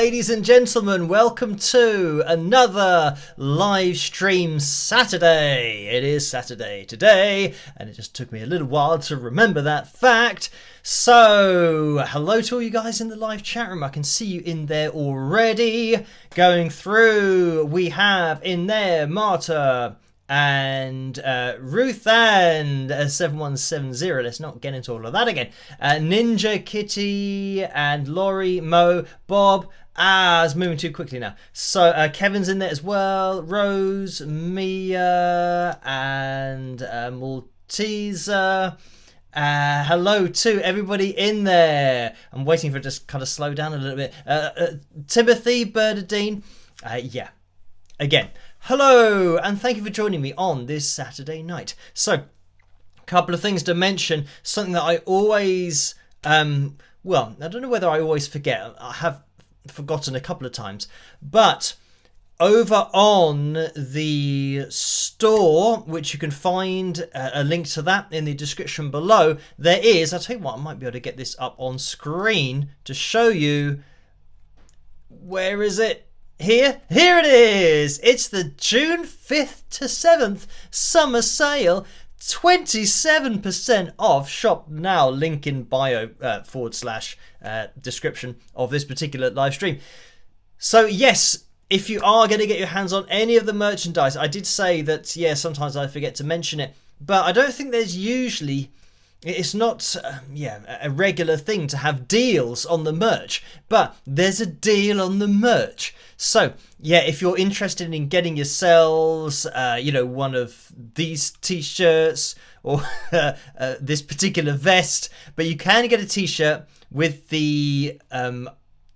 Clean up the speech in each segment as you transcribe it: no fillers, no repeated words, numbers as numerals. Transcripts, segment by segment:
ladies and gentlemen, welcome to another live stream Saturday. It is Saturday today, and it just took me a little while to remember that fact. So, hello to all you guys in the live chat room. I can see you in there already. Going through, we have in there Marta and Ruth and 7170. Let's not get into all of that again. Ninja Kitty and Laurie, Mo, Bob. It's moving too quickly now. So Kevin's in there as well. Rose, Mia, and Malteser. Hello to everybody in there. I'm waiting for it to just kind of slow down a little bit. Timothy, Bernadine. Yeah. Again, hello, and thank you for joining me on this Saturday night. So, a couple of things to mention. Something that I always well, I don't know whether I always forget. I have forgotten a couple of times, but over on the store, which you can find a link to that in the description below, there is, I'll tell you what, I might be able to get this up on screen to show you. Where is it? Here it is. It's the June 5th to 7th summer sale. 27% off. Shop now. Link in bio / description of this particular live stream. So yes, if you are going to get your hands on any of the merchandise, I did say that, yeah, sometimes I forget to mention it, but I don't think there's usually, it's not a regular thing to have deals on the merch, but there's a deal on the merch. So yeah, if you're interested in getting yourselves one of these t-shirts or this particular vest, but you can get a t-shirt with the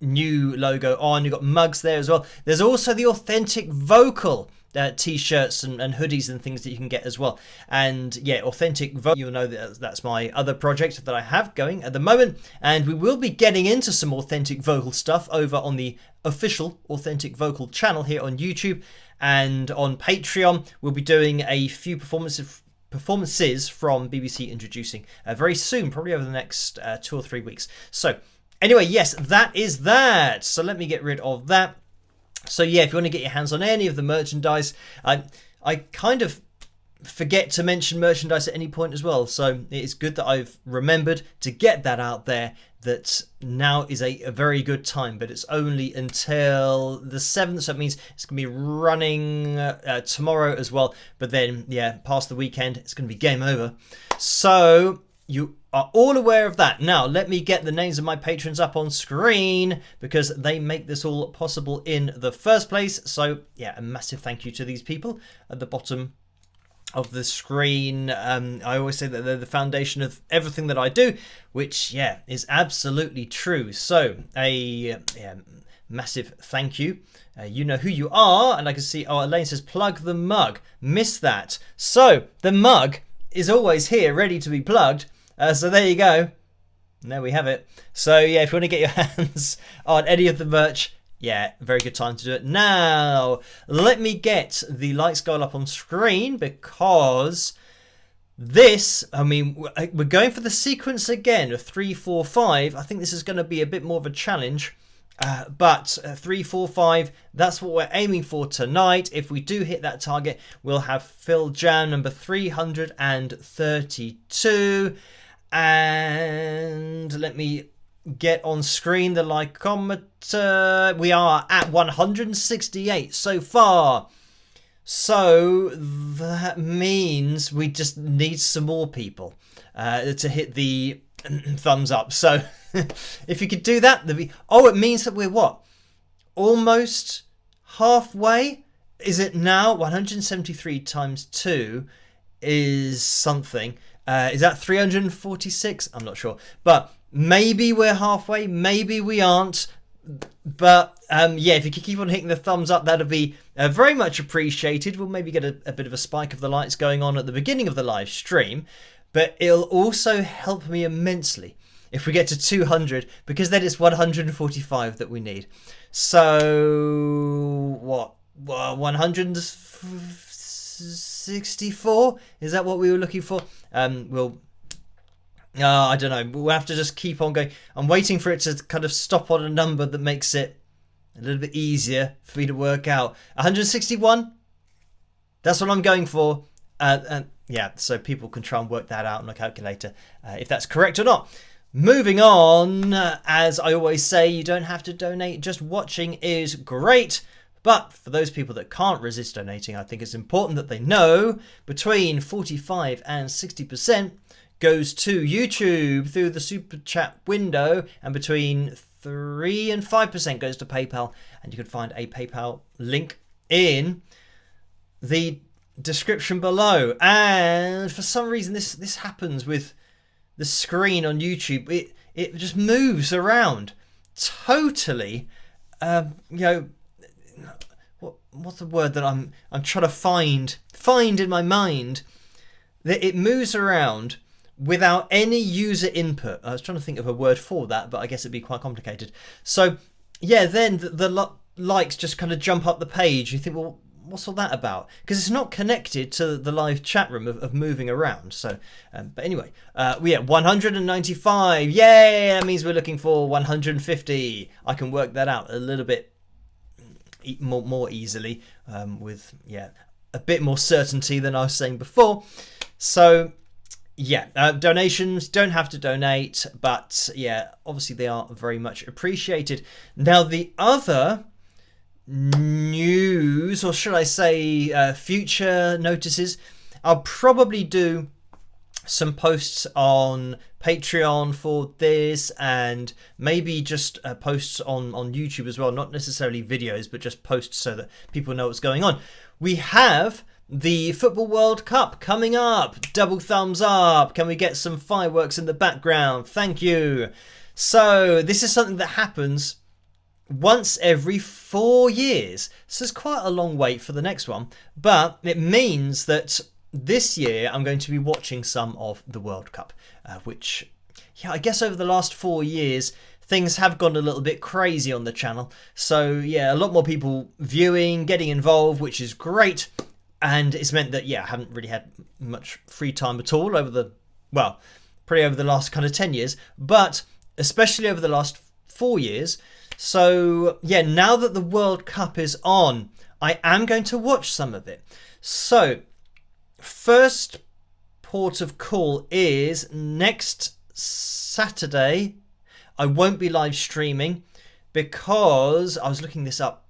new logo on. You've got mugs there as well. There's also the authentic vocal t-shirts and hoodies and things that you can get as well. And yeah, authentic vocal, you'll know that that's my other project that I have going at the moment, and we will be getting into some authentic vocal stuff over on the official authentic vocal channel here on YouTube, and on Patreon we'll be doing a few performances from BBC Introducing very soon, probably over the next 2 or 3 weeks. So anyway, yes, that is that. So let me get rid of that. So yeah, if you want to get your hands on any of the merchandise, I kind of forget to mention merchandise at any point as well. So it is good that I've remembered to get that out there, that now is a very good time, but it's only until the 7th. So it means it's going to be running tomorrow as well. But then, yeah, past the weekend, it's going to be game over. So you are all aware of that. Now, let me get the names of my patrons up on screen, because they make this all possible in the first place. So, yeah, a massive thank you to these people at the bottom of the screen. I always say that they're the foundation of everything that I do, which, yeah, is absolutely true. So, a massive thank you. You know who you are, and I can see, Elaine says, plug the mug. Missed that. So, the mug is always here, ready to be plugged. So there you go. There we have it. So yeah, if you want to get your hands on any of the merch, yeah, very good time to do it. Now, let me get the light scale up on screen, because this, I mean, we're going for the sequence again of 3, 4, 5. I think this is going to be a bit more of a challenge. But 3, 4, 5, that's what we're aiming for tonight. If we do hit that target, we'll have Phil Jam number 332. And let me get on screen the lycometer. We are at 168 so far. So that means we just need some more people to hit the thumbs up. So if you could do that, it means that we're what? Almost halfway? Is it now? 173 times 2 is something. Is that 346? I'm not sure. But maybe we're halfway, maybe we aren't. But yeah, if you could keep on hitting the thumbs up, that'd be very much appreciated. We'll maybe get a bit of a spike of the lights going on at the beginning of the live stream. But it'll also help me immensely if we get to 200, because then it's 145 that we need. So, what? 164? Is that what we were looking for? I don't know. We'll have to just keep on going. I'm waiting for it to kind of stop on a number that makes it a little bit easier for me to work out. 161? That's what I'm going for. Yeah, so people can try and work that out on a calculator if that's correct or not. Moving on, as I always say, you don't have to donate. Just watching is great. But for those people that can't resist donating, I think it's important that they know between 45 and 60% goes to YouTube through the super chat window, and between 3 and 5% goes to PayPal. And you can find a PayPal link in the description below. And for some reason this happens with the screen on YouTube. It just moves around totally. What's the word that I'm trying to find in my mind? That it moves around without any user input. I was trying to think of a word for that, but I guess it'd be quite complicated. So yeah, then the likes just kind of jump up the page. You think, well, what's all that about? Because it's not connected to the live chat room of moving around. So, but anyway, we at 195. Yay! That means we're looking for 150. I can work that out a little bit more easily with a bit more certainty than I was saying before. So yeah, donations, don't have to donate, but yeah, obviously they are very much appreciated. Now the other news, or should I say future notices, I'll probably do some posts on Patreon for this, and maybe just posts on YouTube as well, not necessarily videos, but just posts so that people know what's going on. We have the Football World Cup coming up. Double thumbs up. Can we get some fireworks in the background? Thank you. So this is something that happens once every 4 years. So it's quite a long wait for the next one, but it means that this year I'm going to be watching some of the World Cup, which, yeah, I guess over the last 4 years things have gone a little bit crazy on the channel. So yeah, a lot more people viewing, getting involved, which is great. And it's meant that, yeah, I haven't really had much free time at all over probably over the last kind of 10 years, but especially over the last 4 years. So yeah, now that the World Cup is on, I am going to watch some of it. So first port of call is next Saturday. I won't be live streaming because I was looking this up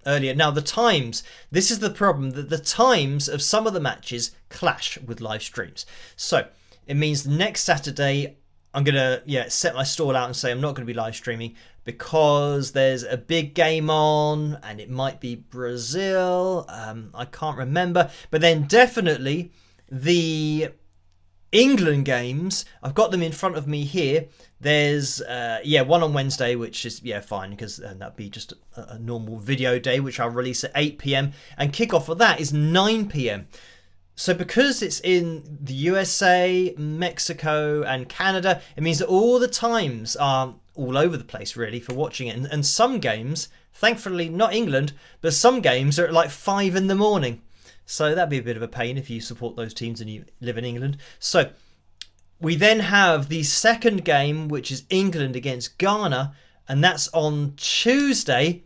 earlier. Now the times, this is the problem, that the times of some of the matches clash with live streams. So it means next Saturday I'm gonna set my stall out and say I'm not going to be live streaming because there's a big game on, and it might be Brazil, I can't remember, but then definitely the England games, I've got them in front of me here. There's one on Wednesday, which is fine, because that'd be just a normal video day, which I'll release at 8 p.m, and kickoff for that is 9 p.m. So because it's in the USA, Mexico and Canada, it means that all the times are all over the place really for watching it, and some games, thankfully not England, but some games are at like 5 in the morning. So that'd be a bit of a pain if you support those teams and you live in England. So we then have the second game, which is England against Ghana, and that's on Tuesday,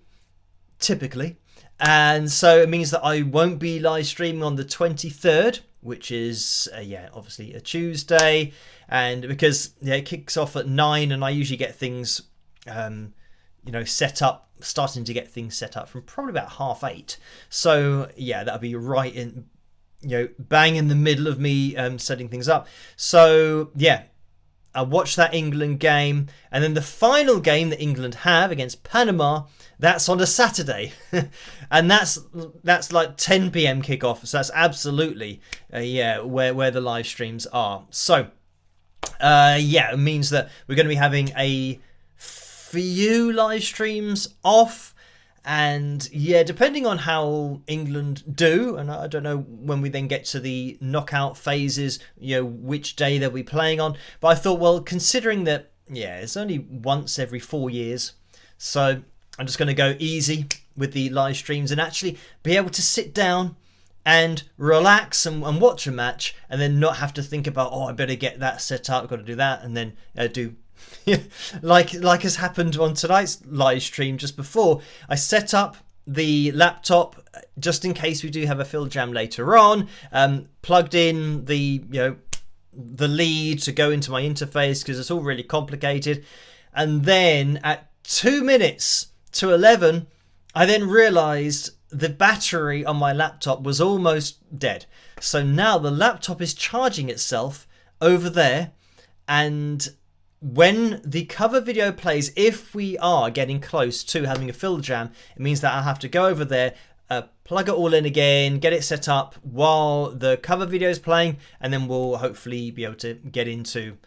typically. And so it means that I won't be live streaming on the 23rd, which is, obviously a Tuesday. And because it kicks off at 9, and I usually get things, set up, starting to get things set up from probably about 8:30. So yeah, that'll be right in, bang in the middle of me setting things up. So yeah, I'll watch that England game, and then the final game that England have against Panama, that's on a Saturday, and that's like 10 p.m. kickoff. So that's absolutely where the live streams are. So it means that we're going to be having a few live streams off, and depending on how England do, and I don't know when we then get to the knockout phases, which day they'll be playing on. But I thought, well, considering that it's only once every 4 years, so I'm just going to go easy with the live streams and actually be able to sit down and relax and watch a match, and then not have to think about, I better get that set up, I've got to do that, and then do like has happened on tonight's live stream just before. I set up the laptop just in case we do have a fill jam later on, plugged in the lead to go into my interface because it's all really complicated, and then at 2 minutes to 11 I then realized the battery on my laptop was almost dead. So now the laptop is charging itself over there, and when the cover video plays, if we are getting close to having a fill jam, it means that I have to go over there, plug it all in again, get it set up while the cover video is playing, and then we'll hopefully be able to get into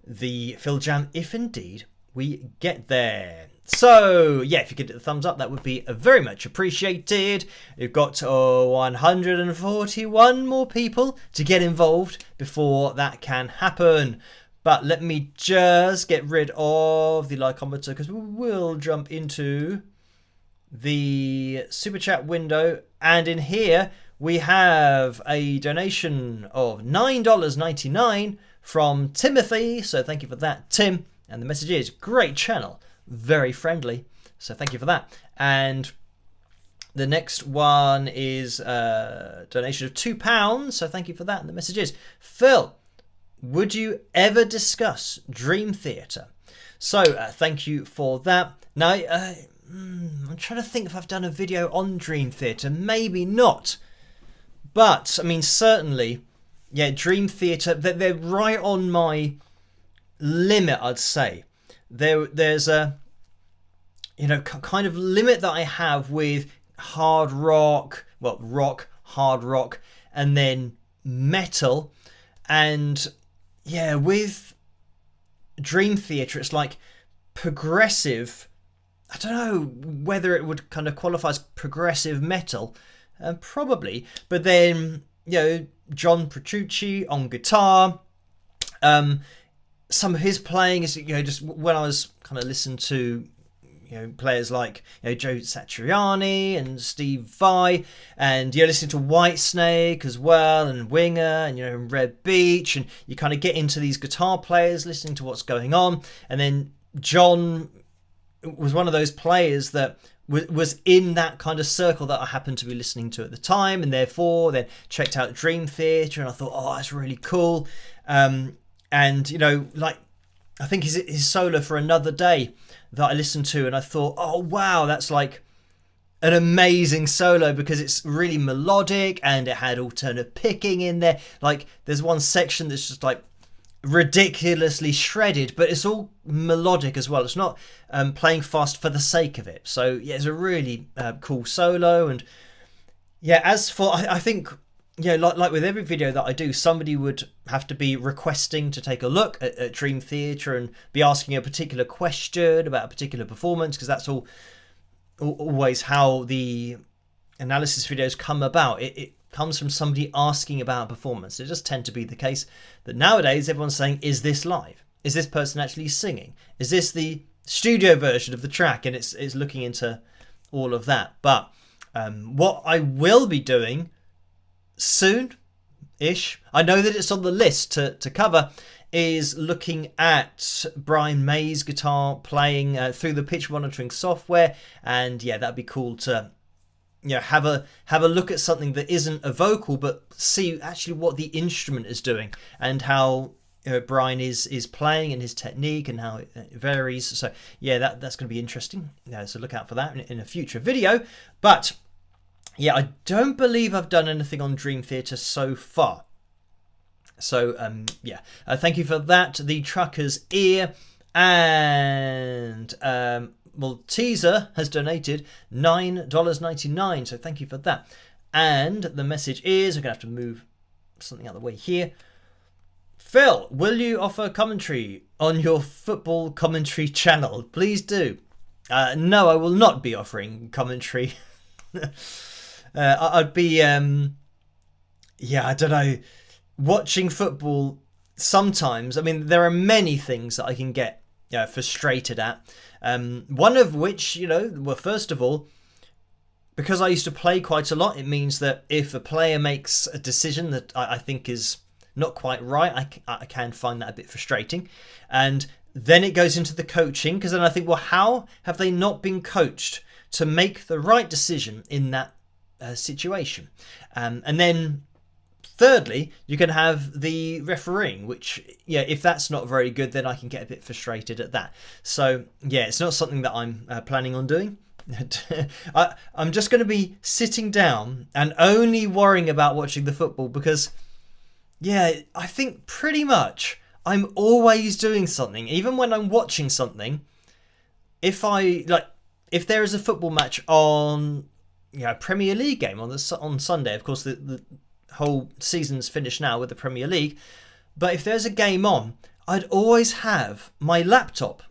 the fill jam if indeed we get there. So, yeah, if you could hit the thumbs up, that would be very much appreciated. We've got 141 more people to get involved before that can happen. But let me just get rid of the likeometer because we will jump into the super chat window. And in here, we have a donation of $9.99 from Timothy. So thank you for that, Tim. And the message is, great channel. Very friendly, so thank you for that. And the next one is a donation of £2, so thank you for that. And the message is, Phil, would you ever discuss Dream Theatre? So thank you for that. Now I'm trying to think if I've done a video on Dream Theatre. Maybe not, but I mean certainly, yeah, Dream Theatre, they're right on my limit, I'd say. There's a kind of limit that I have with hard rock, hard rock, and then metal. And yeah, with Dream Theatre, it's like progressive. I don't know whether it would kind of qualify as progressive metal, probably. But then, John Petrucci on guitar. Some of his playing is, just when I was kind of listening to, players like, Joe Satriani and Steve Vai, and you're listening to Whitesnake as well, and Winger, and, Red Beach, and you kind of get into these guitar players listening to what's going on. And then John was one of those players that was in that kind of circle that I happened to be listening to at the time, and therefore then checked out Dream Theatre, and I thought, oh, that's really cool. And, I think his solo for Another Day that I listened to, and I thought, oh, wow, that's like an amazing solo because it's really melodic and it had alternate picking in there. Like, there's one section that's just like ridiculously shredded, but it's all melodic as well. It's not playing fast for the sake of it. So, yeah, it's a really cool solo. And, yeah, as for, I think... like with every video that I do, somebody would have to be requesting to take a look at Dream Theatre and be asking a particular question about a particular performance, because that's always how the analysis videos come about. It comes from somebody asking about a performance. It does tend to be the case that nowadays everyone's saying, is this live? Is this person actually singing? Is this the studio version of the track? And it's looking into all of that. But what I will be doing soon-ish, I know that it's on the list to cover, is looking at Brian May's guitar playing through the pitch monitoring software. And yeah, that'd be cool to have a look at something that isn't a vocal, but see actually what the instrument is doing and how Brian is playing and his technique and how it varies. So yeah, that's going to be interesting. So look out for that in a future video. But yeah, I don't believe I've done anything on Dream Theatre so far. So, yeah, thank you for that. The Trucker's Ear and Teaser has donated $9.99. So thank you for that. And the message is, we're going to have to move something out of the way here. Phil, will you offer commentary on your football commentary channel? Please do. No, I will not be offering commentary. I'd be, yeah, I don't know, watching football sometimes. I mean, there are many things that I can get frustrated at. One of which, well, first of all, because I used to play quite a lot, it means that if a player makes a decision that I think is not quite right, I can find that a bit frustrating. And then it goes into the coaching, because then I think, well, how have they not been coached to make the right decision in that situation? And then thirdly, you can have the refereeing, which, yeah, if that's not very good, then I can get a bit frustrated at that. So yeah, it's not something that I'm planning on doing. I'm just going to be sitting down and only worrying about watching the football, because yeah, I think pretty much I'm always doing something. Even when I'm watching something, if there is a football match on, Premier League game on Sunday, of course the whole season's finished now with the Premier League, but if there's a game on, I'd always have my laptop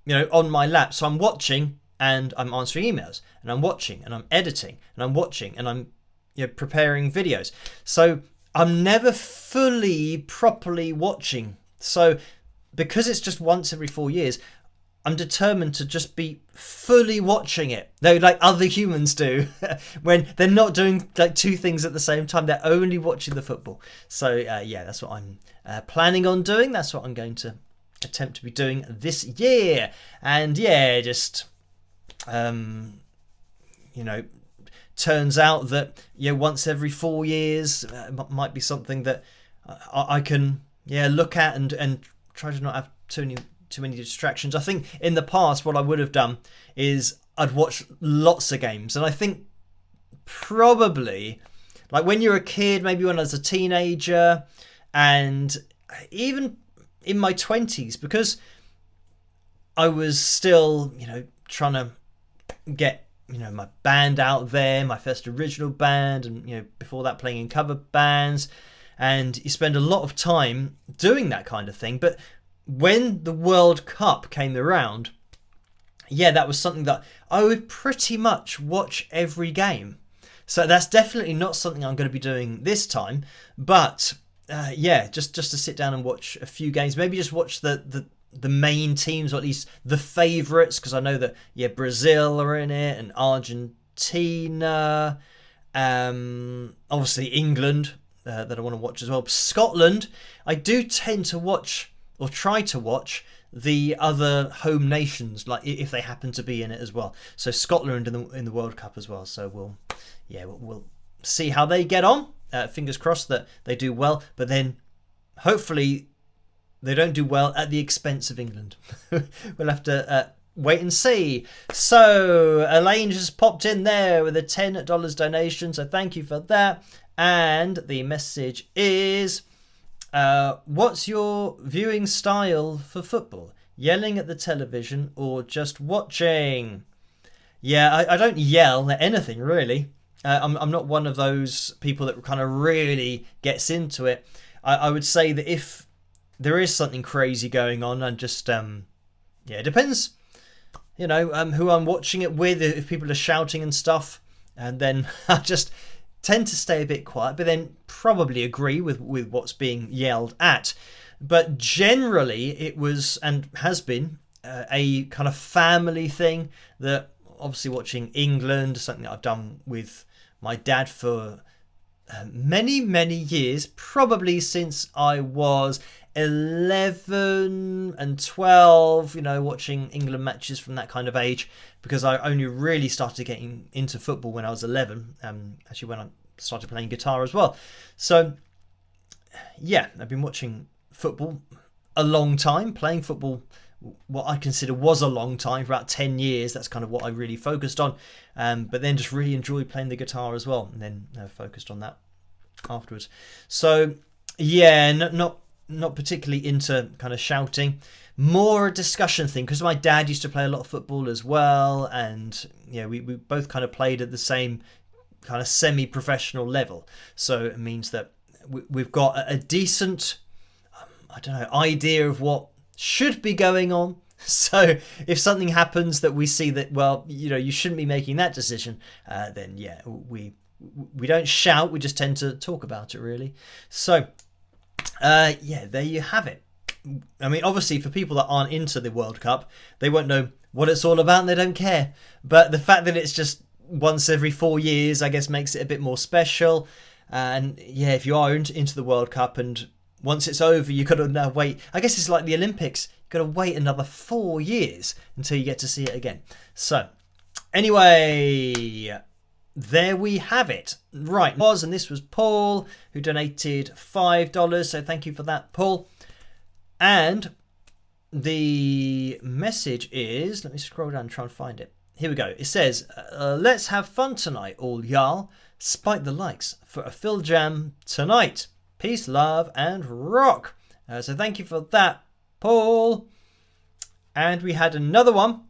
on my lap. So I'm watching and I'm answering emails, and I'm watching and I'm editing and I'm watching and I'm preparing videos. So I'm never fully properly watching. So because it's just once every 4 years, I'm determined to just be fully watching it, though, like other humans do when they're not doing like two things at the same time. They're only watching the football. So yeah, that's what I'm planning on doing. That's what I'm going to attempt to be doing this year. And yeah, just turns out that once every 4 years might be something that I can look at and try to not have too many distractions. I think in the past what I would have done is I'd watch lots of games, and I think probably like when you're a kid, maybe when I was a teenager, and even in my 20s, because I was still trying to get my band out there, my first original band, and before that playing in cover bands, and you spend a lot of time doing that kind of thing. But when the World Cup came around, that was something that I would pretty much watch every game. So that's definitely not something I'm going to be doing this time. But just to sit down and watch a few games, maybe just watch the main teams, or at least the favourites, because I know that Brazil are in it, and Argentina, obviously England that I want to watch as well. Scotland, I do tend to watch, or try to watch, the other home nations, like if they happen to be in it as well. So Scotland in the World Cup as well. So we'll see how they get on. Fingers crossed that they do well, but then hopefully they don't do well at the expense of England. We'll have to wait and see. So Elaine just popped in there with a $10 donation, so thank you for that. And the message is, what's your viewing style for football? Yelling at the television or just watching? Yeah, I don't yell at anything really. I'm not one of those people that kind of really gets into it. I would say that if there is something crazy going on, and just it depends, who I'm watching it with. If people are shouting and stuff, and then I just tend to stay a bit quiet, but then probably agree with what's being yelled at. But generally it was, and has been, a kind of family thing, that obviously watching England, something that I've done with my dad for many years, probably since I was 11 and 12, watching England matches from that kind of age, because I only really started getting into football when I was 11, actually when I started playing guitar as well. So I've been watching football a long time, playing football what I consider was a long time, for about 10 years. That's kind of what I really focused on, but then just really enjoyed playing the guitar as well, and then focused on that afterwards. So not particularly into kind of shouting, more a discussion thing, because my dad used to play a lot of football as well, and we both kind of played at the same kind of semi-professional level, so it means that we've got a decent idea of what should be going on. So if something happens that we see that, well, you shouldn't be making that decision, then we don't shout, we just tend to talk about it really. So there you have it. I mean, obviously for people that aren't into the World Cup, they won't know what it's all about and they don't care. But the fact that it's just once every 4 years, I guess, makes it a bit more special. And if you are into the World Cup, and once it's over, you've got to now wait. I guess it's like the Olympics. You've got to wait another 4 years until you get to see it again. So anyway, there we have it. Right, and this was Paul, who donated $5. So thank you for that, Paul. And the message is, let me scroll down and try and find it. Here we go. It says, let's have fun tonight, all y'all. Spike the likes for a Phil Jam tonight. Peace, love, and rock. So thank you for that, Paul. And we had another one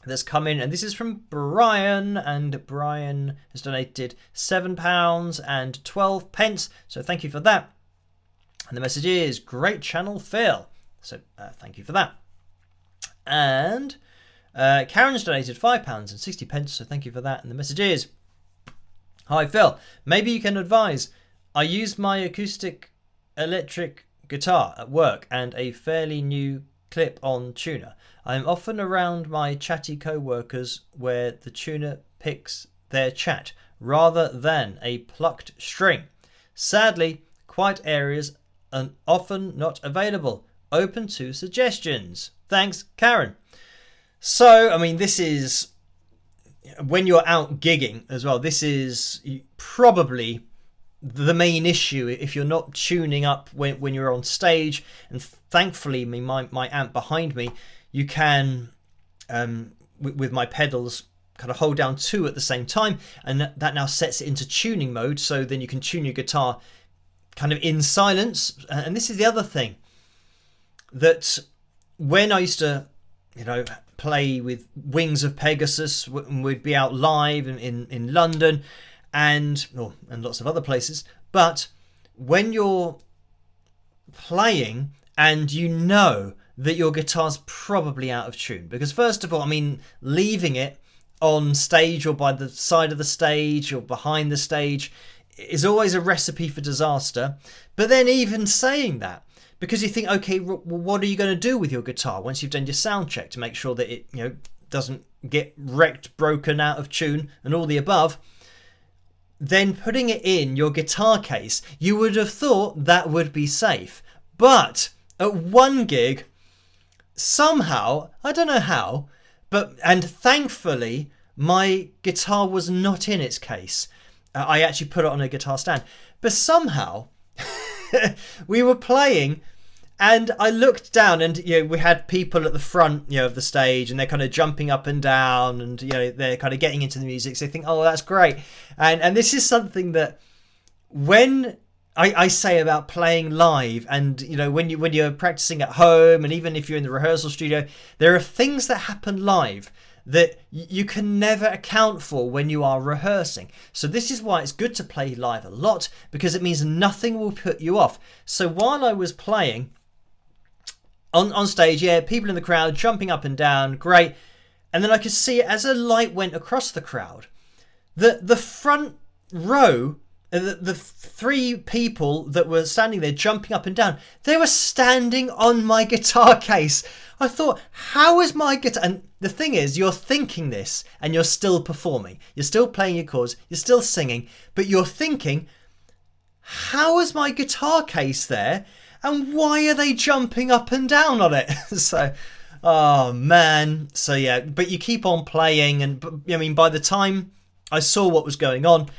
that's come in, and this is from Brian, and Brian has donated £7.12. So thank you for that. And the message is, great channel, Phil. So thank you for that. And Karen's donated £5.60, so thank you for that. And the message is, hi Phil, maybe you can advise. I use my acoustic electric guitar at work and a fairly new clip-on tuner. I am often around my chatty co-workers where the tuner picks their chat rather than a plucked string. Sadly, quiet areas are often not available. Open to suggestions. Thanks, Karen. So, I mean, this is when you're out gigging as well. This is probably the main issue if you're not tuning up when you're on stage. And thankfully, my amp behind me, you can, with my pedals, kind of hold down 2 at the same time, and that now sets it into tuning mode, so then you can tune your guitar kind of in silence. And this is the other thing, that when I used to, play with Wings of Pegasus, we'd be out live in London and lots of other places, but when you're playing and you know that your guitar's probably out of tune, because first of all, I mean, leaving it on stage or by the side of the stage or behind the stage is always a recipe for disaster. But then even saying that, because you think, okay, well, what are you going to do with your guitar once you've done your sound check to make sure that it doesn't get wrecked, broken, out of tune and all the above, then putting it in your guitar case, you would have thought that would be safe. But at one gig, somehow, I don't know how, and thankfully my guitar was not in its case. I actually put it on a guitar stand, but somehow we were playing and I looked down and we had people at the front of the stage, and they're kind of jumping up and down, and they're kind of getting into the music, so they think, oh, that's great. And this is something that when I say about playing live, and when you're practicing at home, and even if you're in the rehearsal studio, there are things that happen live that you can never account for when you are rehearsing. So this is why it's good to play live a lot, because it means nothing will put you off. So while I was playing on stage, people in the crowd jumping up and down, great. And then I could see as a light went across the crowd, the front row, the 3 people that were standing there jumping up and down, they were standing on my guitar case. I thought, how is my guitar? And the thing is, you're thinking this and you're still performing. You're still playing your chords. You're still singing. But you're thinking, how is my guitar case there? And why are they jumping up and down on it? So, oh man. So yeah, but you keep on playing. And I mean, by the time I saw what was going on,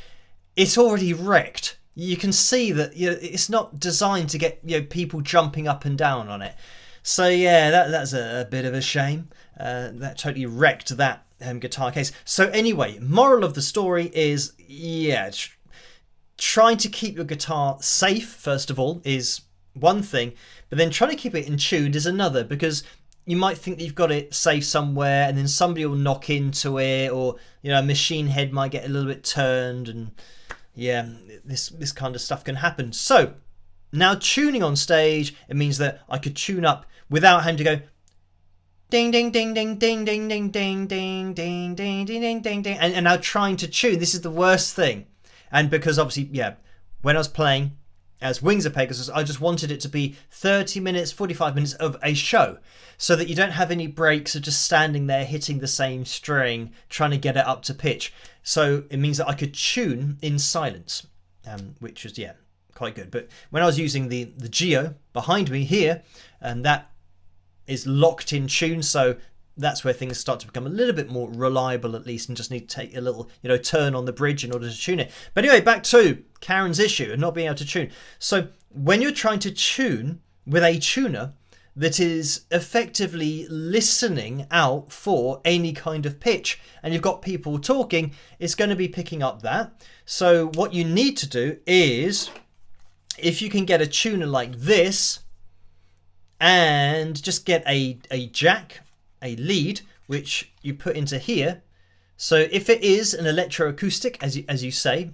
it's already wrecked. You can see that it's not designed to get people jumping up and down on it. So yeah, that's a bit of a shame. That totally wrecked that guitar case. So anyway, moral of the story is, trying to keep your guitar safe, first of all, is one thing, but then trying to keep it in tune is another, because you might think that you've got it safe somewhere, and then somebody will knock into it, or a machine head might get a little bit turned, and this kind of stuff can happen. So now tuning on stage, it means that I could tune up without having to go ding ding ding ding ding ding ding ding ding ding ding ding ding ding, and now trying to tune. This is the worst thing. And because obviously, when I was playing as Wings of Pegasus, I just wanted it to be 30 minutes, 45 minutes of a show, so that you don't have any breaks of just standing there hitting the same string, trying to get it up to pitch. So it means that I could tune in silence, which was, quite good. But when I was using the Geo behind me here, and that is locked in tune, so that's where things start to become a little bit more reliable, at least, and just need to take a little, turn on the bridge in order to tune it. But anyway, back to Karen's issue and not being able to tune. So when you're trying to tune with a tuner that is effectively listening out for any kind of pitch, and you've got people talking, it's going to be picking up that. So what you need to do is, if you can get a tuner like this, and just get a jack, a lead, which you put into here, So if it is an electroacoustic, as you say,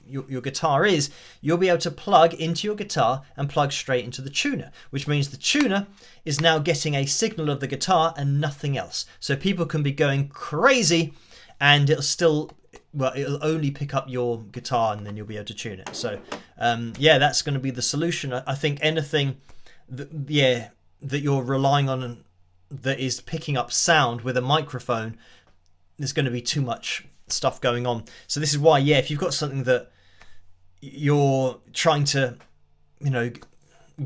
your guitar is, you'll be able to plug into your guitar and plug straight into the tuner, which means the tuner is now getting a signal of the guitar and nothing else. So people can be going crazy and it'll only pick up your guitar and then you'll be able to tune it. So yeah, that's going to be the solution. I think anything that you're relying on that is picking up sound with a microphone, there's going to be too much stuff going on. So this is why, if you've got something that you're trying to,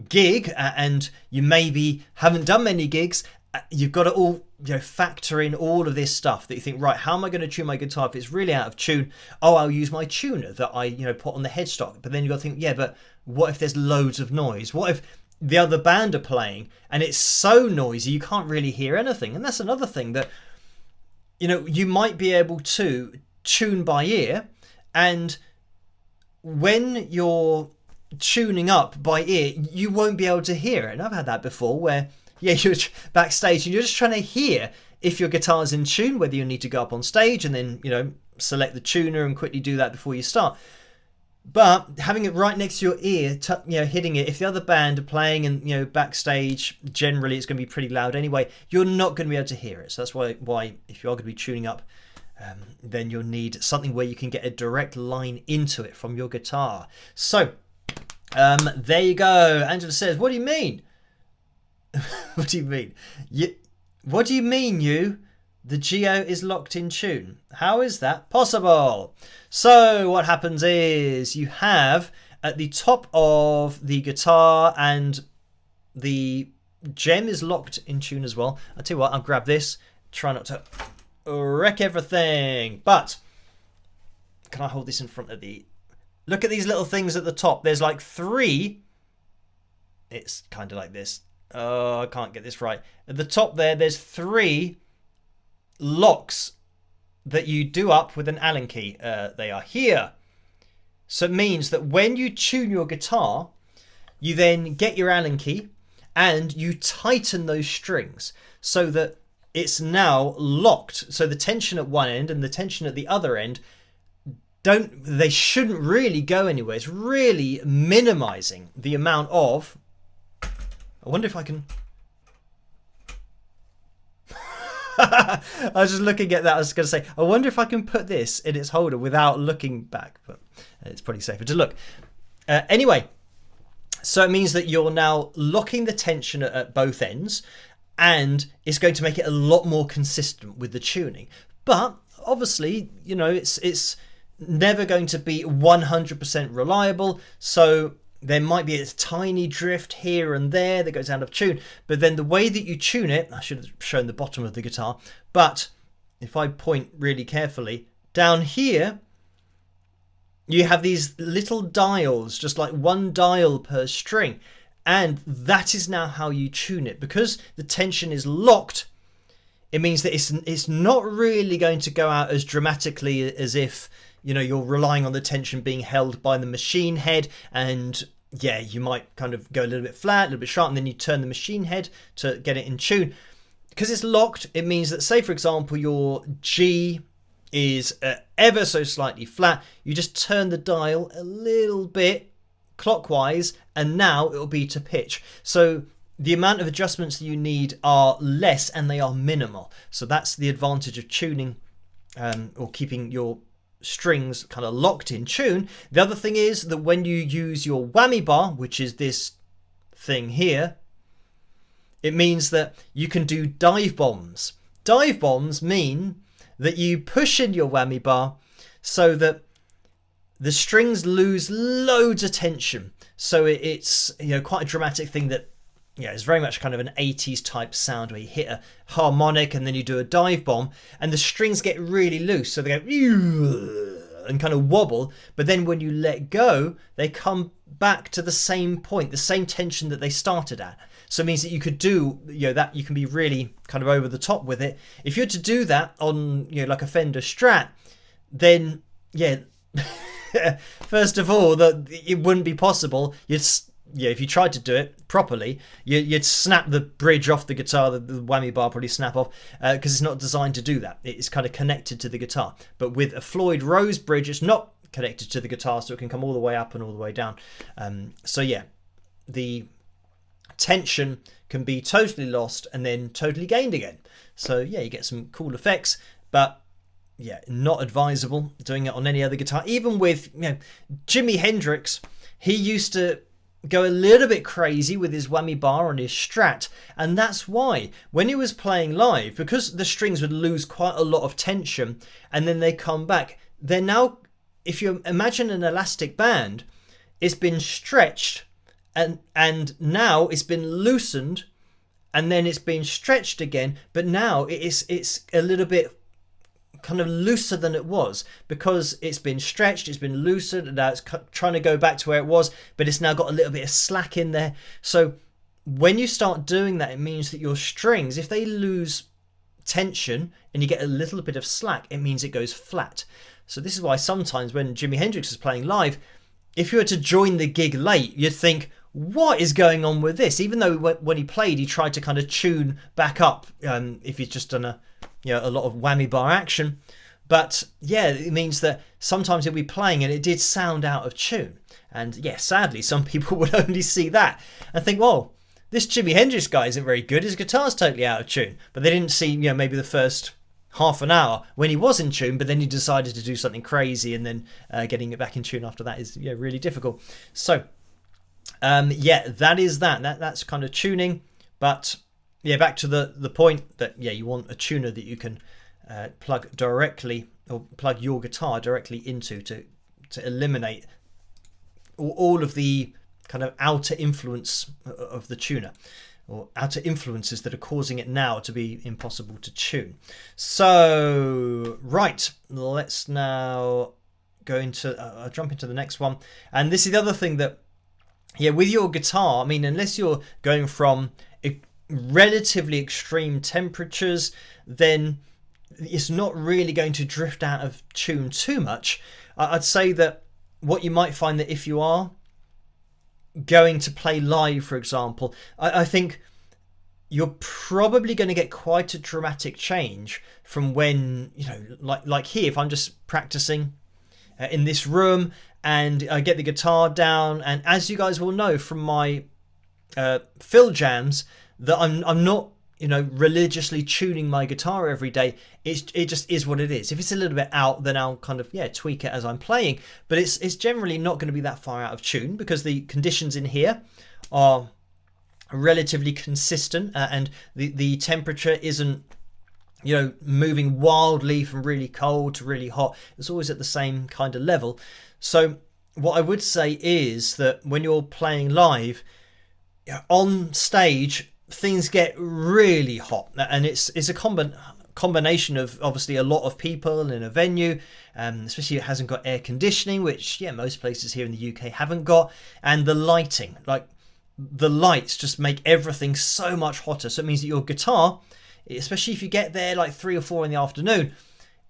gig and you maybe haven't done many gigs, you've got to all factor in all of this stuff that you think, right, how am I going to tune my guitar if it's really out of tune? Oh, I'll use my tuner that I put on the headstock. But then you've got to think, but what if there's loads of noise? What if the other band are playing and it's so noisy you can't really hear anything? And that's another thing that you might be able to tune by ear, and when you're tuning up by ear, you won't be able to hear it. And I've had that before where, you're backstage and you're just trying to hear if your guitar's in tune, whether you need to go up on stage and then, select the tuner and quickly do that before you start. But having it right next to your ear, hitting it, if the other band are playing and, backstage, generally it's going to be pretty loud anyway, you're not going to be able to hear it. So that's why if you are going to be tuning up, then you'll need something where you can get a direct line into it from your guitar. So, there you go. Angela says, what do you mean? What do you mean? What do you mean, the Geo is locked in tune? How is that possible? So what happens is you have at the top of the guitar, and the gem is locked in tune as well. I'll tell you what, I'll grab this, try not to wreck everything. But can I hold this in front of the... Look at these little things at the top. There's like 3. It's kind of like this. Oh, I can't get this right. At the top there's 3 locks that you do up with an Allen key. They are here. So it means that when you tune your guitar, you then get your Allen key and you tighten those strings so that it's now locked. So the tension at one end and the tension at the other end, they shouldn't really go anywhere. It's really minimizing the amount of... I wonder if I can... I was just looking at that. I was going to say, I wonder if I can put this in its holder without looking back, but it's probably safer to look. Anyway, so it means that you're now locking the tension at both ends, and it's going to make it a lot more consistent with the tuning. But obviously, it's never going to be 100% reliable. So there might be a tiny drift here and there that goes out of tune, but then the way that you tune it, I should have shown the bottom of the guitar, but if I point really carefully, down here, you have these little dials, just like one dial per string, and that is now how you tune it. Because the tension is locked, it means that it's not really going to go out as dramatically as if you're relying on the tension being held by the machine head, and you might kind of go a little bit flat, a little bit sharp, and then you turn the machine head to get it in tune. Because it's locked, it means that, say for example, your G is ever so slightly flat, you just turn the dial a little bit clockwise, and now it'll be to pitch. So the amount of adjustments that you need are less, and they are minimal. So that's the advantage of tuning, or keeping your strings kind of locked in tune. The other thing is that when you use your whammy bar, which is this thing here, it means that you can do dive bombs. Dive bombs mean that you push in your whammy bar so that the strings lose loads of tension. So it's quite a dramatic thing that it's very much kind of an 80s type sound where you hit a harmonic and then you do a dive bomb and the strings get really loose. So they go and kind of wobble. But then when you let go, they come back to the same point, the same tension that they started at. So it means that you could do, that you can be really kind of over the top with it. If you're to do that on, like a Fender Strat, then, first of all, that it wouldn't be possible. You'd if you tried to do it properly, you'd snap the bridge off the guitar. The whammy bar probably snap off because it's not designed to do that. It's kind of connected to the guitar. But with a Floyd Rose bridge, it's not connected to the guitar, so it can come all the way up and all the way down. So yeah, the tension can be totally lost and then totally gained again. So yeah, you get some cool effects, but yeah, not advisable doing it on any other guitar. Even with, you know, Jimi Hendrix, he used to go a little bit crazy with his whammy bar on his Strat, and that's why when he was playing live, because the strings would lose quite a lot of tension and then they come back, they're now, if you imagine an elastic band, it's been stretched and now it's been loosened and then it's been stretched again, but now it's a little bit kind of looser than it was because it's been stretched, it's been loosened, and now it's trying to go back to where it was, but it's now got a little bit of slack in there. So when you start doing that, it means that your strings, if they lose tension and you get a little bit of slack, it means it goes flat. So this is why sometimes when Jimi Hendrix is playing live, if you were to join the gig late, you'd think, what is going on with this? Even though when he played, he tried to kind of tune back up if he's just done a lot of whammy bar action. But yeah, it means that sometimes he'll be playing and it did sound out of tune. And yeah, sadly, some people would only see that and think, well, this Jimi Hendrix guy isn't very good. His guitar's totally out of tune. But they didn't see, maybe the first half an hour when he was in tune, but then he decided to do something crazy, and then getting it back in tune after that is really difficult. So that is that's kind of tuning. But yeah, back to the point that you want a tuner that you can plug directly, or plug your guitar directly into, to eliminate all of the kind of outer influence of the tuner, or outer influences that are causing it now to be impossible to tune. So right, let's now go into jump into the next one. And this is the other thing that with your guitar, I mean, unless you're going from relatively extreme temperatures, then it's not really going to drift out of tune too much. I'd say that what you might find, that if you are going to play live, for example, I think you're probably going to get quite a dramatic change from when, like here, if I'm just practicing in this room and I get the guitar down, and as you guys will know from my fill jams, that I'm not religiously tuning my guitar every day. It just is what it is. If it's a little bit out, then I'll kind of tweak it as I'm playing, but it's generally not going to be that far out of tune because the conditions in here are relatively consistent, and the temperature isn't moving wildly from really cold to really hot. It's always at the same kind of level. So what I would say is that when you're playing live on stage, things get really hot, and it's a combination of obviously a lot of people in a venue, especially if it hasn't got air conditioning, which most places here in the UK haven't got, and the lighting. Like, the lights just make everything so much hotter. So it means that your guitar, especially if you get there like 3 or 4 in the afternoon,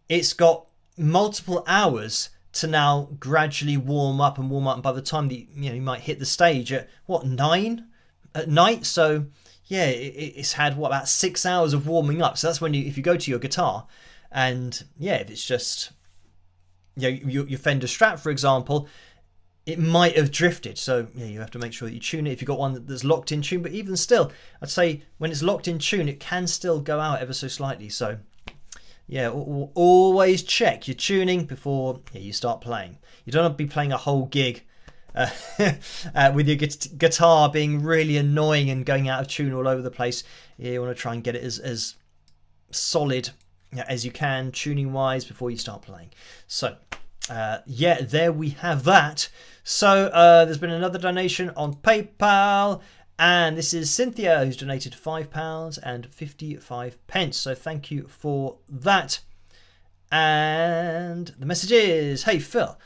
it's got multiple hours to now gradually warm up, and by the time that you might hit the stage at 9 at night. So it's had about 6 hours of warming up. So that's when if you go to your guitar, and if it's just your Fender Strat, for example, it might have drifted. So you have to make sure that you tune it if you've got one that's locked in tune. But even still, I'd say when it's locked in tune, it can still go out ever so slightly. So always check your tuning before you start playing. You don't want to be playing a whole gig with your guitar being really annoying and going out of tune all over the place. You want to try and get it as solid as you can tuning wise before you start playing. So there we have that. So there's been another donation on PayPal, and this is Cynthia, who's donated £5.55. So thank you for that. And the message is, hey Phil,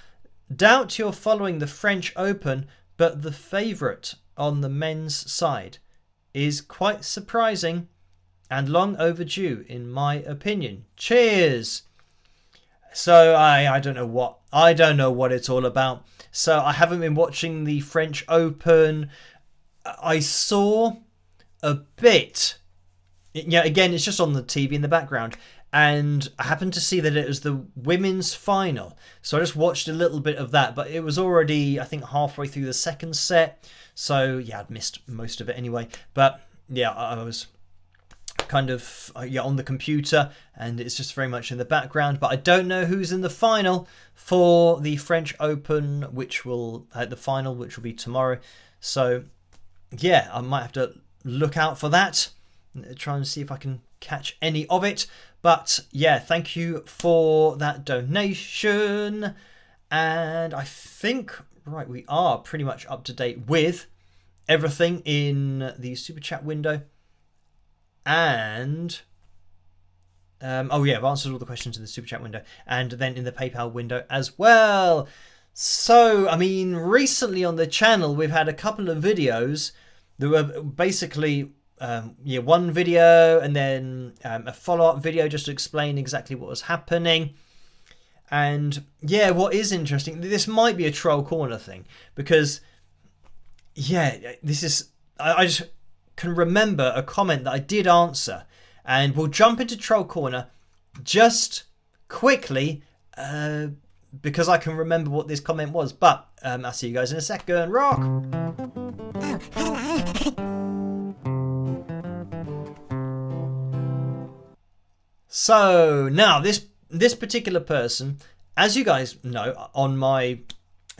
doubt you're following the French Open, but the favourite on the men's side is quite surprising and long overdue in my opinion. Cheers. So I don't know what it's all about. So I haven't been watching the French Open. I saw a bit. Yeah, again, it's just on the TV in the background. And I happened to see that it was the women's final. So I just watched a little bit of that. But it was already, I think, halfway through the second set. So, yeah, I'd missed most of it anyway. But, yeah, I was kind of on the computer, and it's just very much in the background. But I don't know who's in the final for the French Open, which will be tomorrow. So, yeah, I might have to look out for that. Try and see if I can catch any of it. But yeah, thank you for that donation. And I think, right, we are pretty much up to date with everything in the super chat window. And I've answered all the questions in the super chat window, and then in the PayPal window as well. So, I mean, recently on the channel, we've had a couple of videos that were basically one video and then a follow-up video just to explain exactly what was happening. And yeah, what is interesting, this might be a troll corner thing, because this is, I just can remember a comment that I did answer, and we'll jump into troll corner just quickly because I can remember what this comment was. But I'll see you guys in a second. Rock. Oh, hello. So now this particular person, as you guys know, on my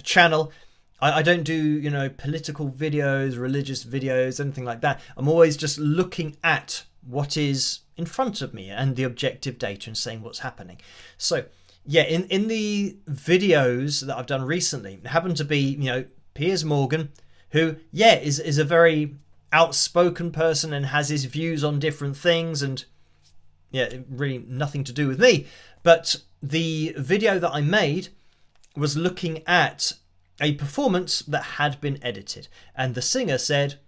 channel, I don't do, political videos, religious videos, anything like that. I'm always just looking at what is in front of me and the objective data and saying what's happening. So, yeah, in the videos that I've done recently, it happened to be, Piers Morgan, who, is a very outspoken person and has his views on different things, and, really nothing to do with me. But the video that I made was looking at a performance that had been edited, and the singer said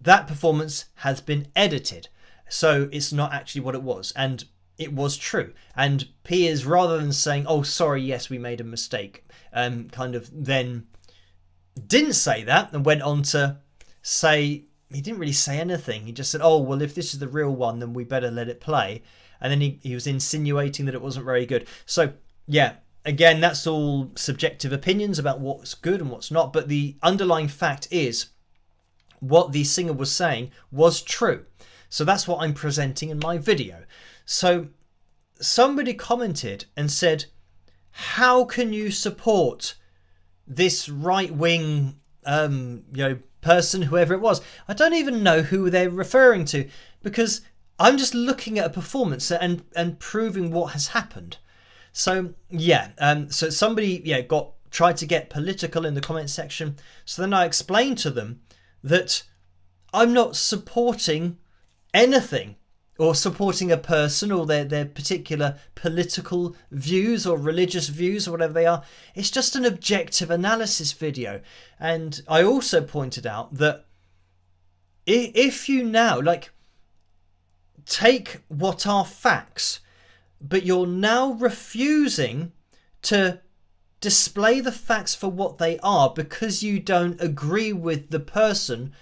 that performance has been edited, so it's not actually what it was, and it was true. And Piers, rather than saying, oh sorry, yes, we made a mistake, kind of then didn't say that and went on to say, he didn't really say anything, he just said, oh well, if this is the real one then we better let it play. And then he was insinuating that it wasn't very good. So yeah, again, that's all subjective opinions about what's good and what's not, but the underlying fact is what the singer was saying was true. So that's what I'm presenting in my video. So somebody commented and said, how can you support this right-wing person, whoever it was? I don't even know who they're referring to, because I'm just looking at a performance and proving what has happened. So so somebody tried to get political in the comment section. So then I explained to them that I'm not supporting anything or supporting a person or their particular political views or religious views or whatever they are. It's just an objective analysis video. And I also pointed out that if you now take what are facts, but you're now refusing to display the facts for what they are because you don't agree with the person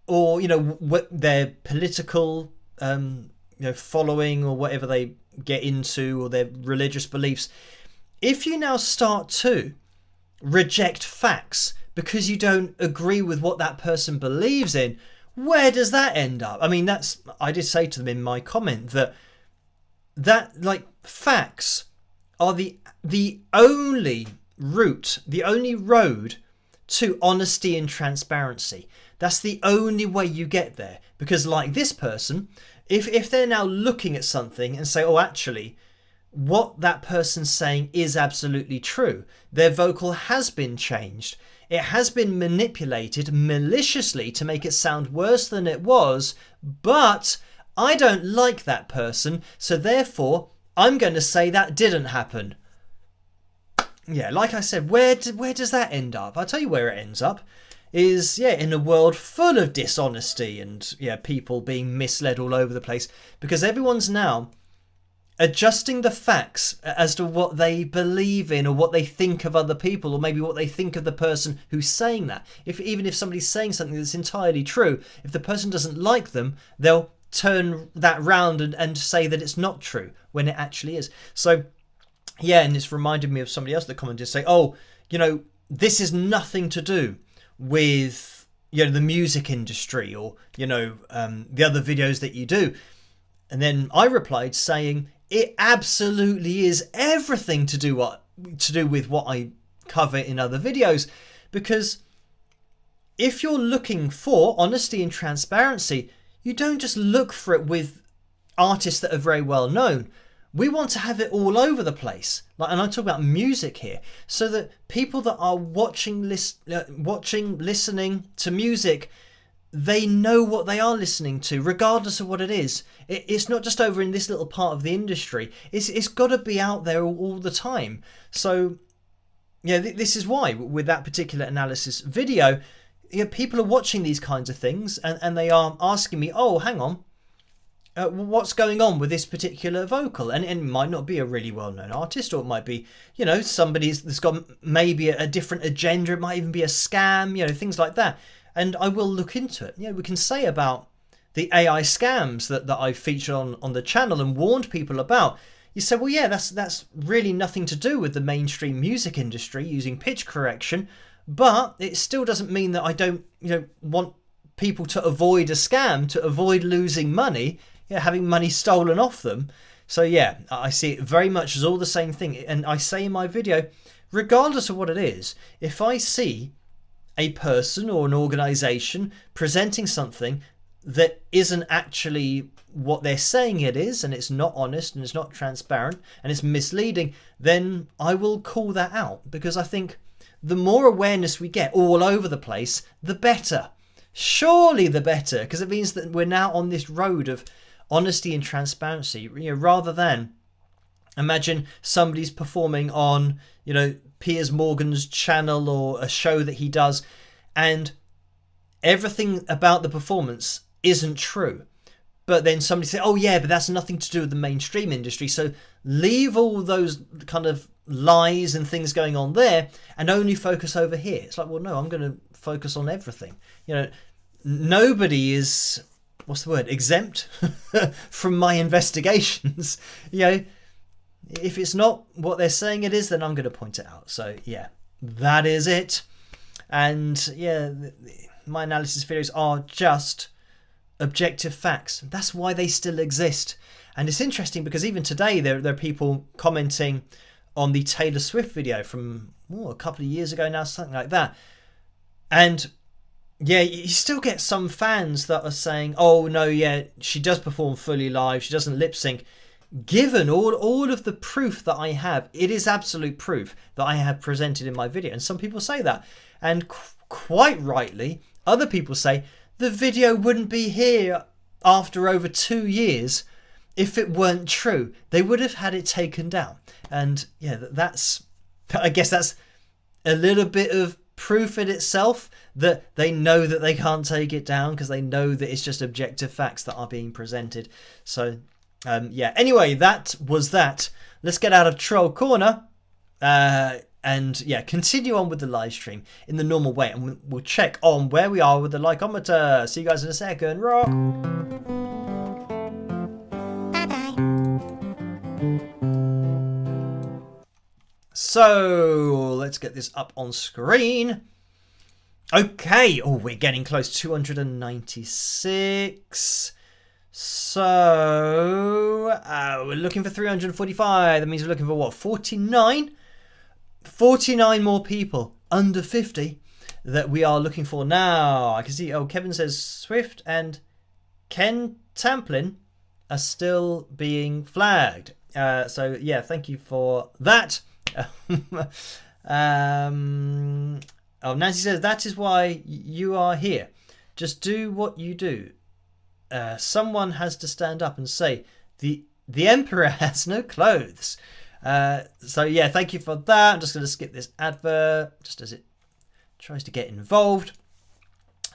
or what their political following or whatever they get into or their religious beliefs. If you now start to reject facts because you don't agree with what that person believes in, where does that end up? I mean, I did say to them in my comment that facts are the only route, the only road to honesty and transparency. That's the only way you get there. Because like this person, if they're now looking at something and say, oh, actually, what that person's saying is absolutely true. Their vocal has been changed. It has been manipulated maliciously to make it sound worse than it was, but I don't like that person, so therefore I'm going to say that didn't happen. Yeah, like I said, where does that end up? I'll tell you where it ends up. Is in a world full of dishonesty and people being misled all over the place, because everyone's now adjusting the facts as to what they believe in or what they think of other people, or maybe what they think of the person who's saying that. Even if somebody's saying something that's entirely true, if the person doesn't like them, they'll turn that round and say that it's not true when it actually is. So yeah, and it's reminded me of somebody else that commented saying, oh, this is nothing to do with the music industry or the other videos that you do. And then I replied saying, it absolutely is everything to do with what I cover in other videos, because if you're looking for honesty and transparency, you don't just look for it with artists that are very well known. We want to have it all over the place. And I talk about music here, so that people that are watching, listening to music, they know what they are listening to, regardless of what it is. It's not just over in this little part of the industry. It's got to be out there all the time. So, yeah, this is why with that particular analysis video, people are watching these kinds of things and they are asking me, oh, hang on, what's going on with this particular vocal? And it might not be a really well-known artist, or it might be, somebody that's got maybe a different agenda. It might even be a scam, things like that. And I will look into it. We can say about the AI scams that I've featured on the channel and warned people about. You say, well, yeah, that's really nothing to do with the mainstream music industry using pitch correction, but it still doesn't mean that I don't, want people to avoid a scam, to avoid losing money, having money stolen off them. So yeah, I see it very much as all the same thing. And I say in my video, regardless of what it is, if I see a person or an organization presenting something that isn't actually what they're saying it is, and it's not honest and it's not transparent and it's misleading, then I will call that out, because I think the more awareness we get all over the place, the better. Surely the better, because it means that we're now on this road of honesty and transparency, rather than imagine somebody's performing on, Piers Morgan's channel or a show that he does, and everything about the performance isn't true. But then somebody say, oh yeah, but that's nothing to do with the mainstream industry. So leave all those kind of lies and things going on there and only focus over here. It's like, well, no, I'm going to focus on everything. Nobody is, exempt from my investigations. If it's not what they're saying it is, then I'm going to point it out. So yeah, that is it. And yeah, my analysis videos are just objective facts. That's why they still exist. And it's interesting because even today there are people commenting on the Taylor Swift video from a couple of years ago now, something like that. And yeah, you still get some fans that are saying, oh no, yeah, she does perform fully live, she doesn't lip sync. Given all of the proof that I have, it is absolute proof that I have presented in my video. And some people say that. And quite rightly, other people say the video wouldn't be here after over 2 years if it weren't true. They would have had it taken down. And yeah, I guess that's a little bit of proof in itself that they know that they can't take it down, because they know that it's just objective facts that are being presented. So yeah, anyway, that was that. Let's get out of Troll Corner and yeah, continue on with the live stream in the normal way, and we'll check on where we are with the likeometer. See you guys in a second. Rock. Bye-bye. So let's get this up on screen. Okay, we're getting close. 296. So we're looking for 345. That means we're looking for what? 49? 49 more people under 50 that we are looking for now. I can see, Kevin says Swift and Ken Tamplin are still being flagged. So yeah, thank you for that. Nancy says, that is why you are here. Just do what you do. Someone has to stand up and say, the emperor has no clothes. So yeah, thank you for that. I'm just going to skip this advert just as it tries to get involved.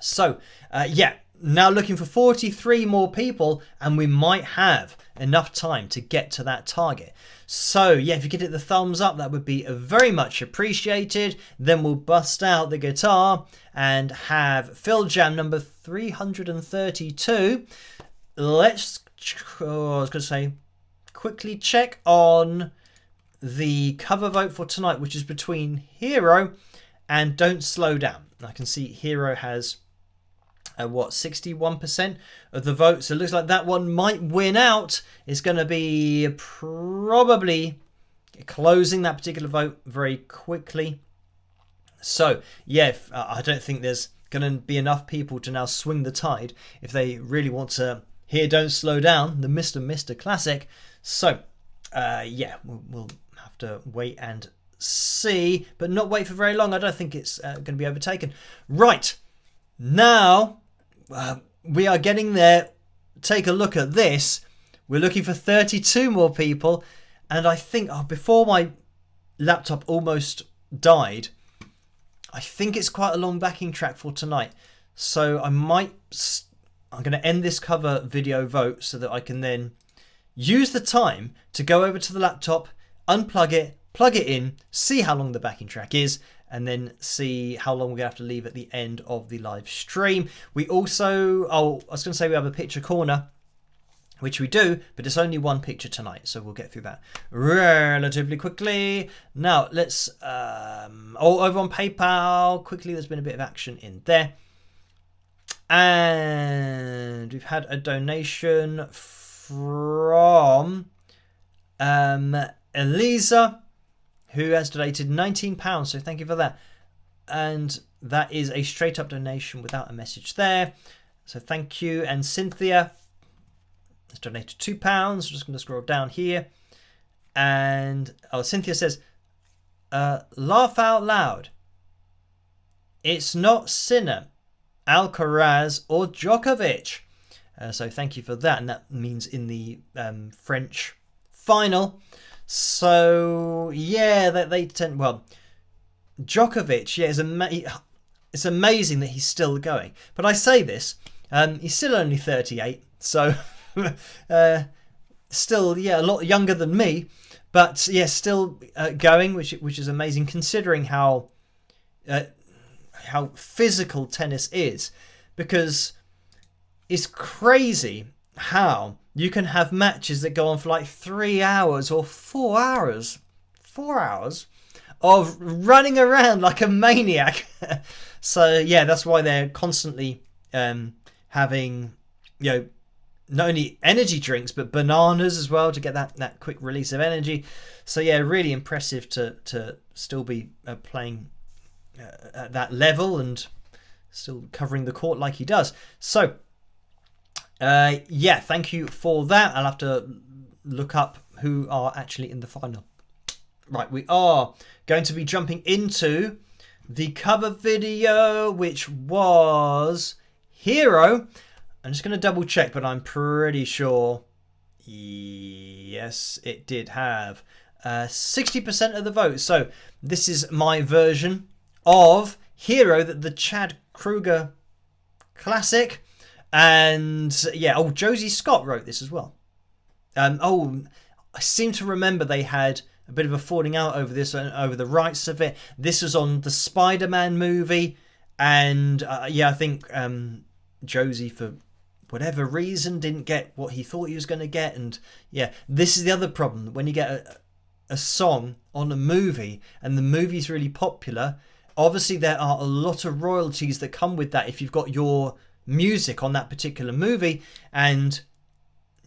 So yeah, now looking for 43 more people, and we might have enough time to get to that target. So yeah, if you could hit the thumbs up, that would be very much appreciated. Then we'll bust out the guitar and have Phil Jam number 332. Let's, I was going to say, quickly check on the cover vote for tonight, which is between Hero and Don't Slow Down. I can see Hero has 61% of the vote, so it looks like that one might win out. It's going to be probably closing that particular vote very quickly. So yeah, I don't think there's going to be enough people to now swing the tide if they really want to hear Don't Slow Down, the Mr. Classic. So yeah, we'll have to wait and see, but not wait for very long. I don't think it's going to be overtaken. Right, now we are getting there. Take a look at this. We're looking for 32 more people, and I think before my laptop almost died, I think it's quite a long backing track for tonight. So I'm going to end this cover video vote so that I can then use the time to go over to the laptop, unplug it, plug it in, see how long the backing track is, and then see how long we're going to have to leave at the end of the live stream. We also, I was going to say we have a picture corner, which we do, but it's only one picture tonight, so we'll get through that relatively quickly. Now, let's, over on PayPal, quickly, there's been a bit of action in there. And we've had a donation from Elisa, who has donated £19, so thank you for that. And that is a straight up donation without a message there, so thank you. And Cynthia has donated £2. I'm just going to scroll down here, and Cynthia says, laugh out loud, it's not Sinner, Alcaraz or Djokovic. So thank you for that, and that means in the French final. So yeah, that they tend, well, Djokovic, yeah, it's amazing that he's still going. But I say this, he's still only 38, so still, yeah, a lot younger than me, but yeah, still going, which is amazing considering how physical tennis is, because it's crazy how you can have matches that go on for like 3 hours or 4 hours. 4 hours of running around like a maniac. So yeah, that's why they're constantly having, not only energy drinks but bananas as well to get that quick release of energy. So yeah, really impressive to still be playing at that level and still covering the court like he does. So yeah, thank you for that. I'll have to look up who are actually in the final. Right, we are going to be jumping into the cover video, which was Hero. I'm just going to double check, but I'm pretty sure, yes, it did have 60% of the vote. So this is my version of Hero, the Chad Kruger classic. And yeah, Josie Scott wrote this as well. I seem to remember they had a bit of a falling out over this, over the rights of it. This was on the Spider-Man movie, and yeah, I think Josie, for whatever reason, didn't get what he thought he was going to get. And yeah, this is the other problem. When you get a song on a movie and the movie's really popular, obviously there are a lot of royalties that come with that if you've got your music on that particular movie. And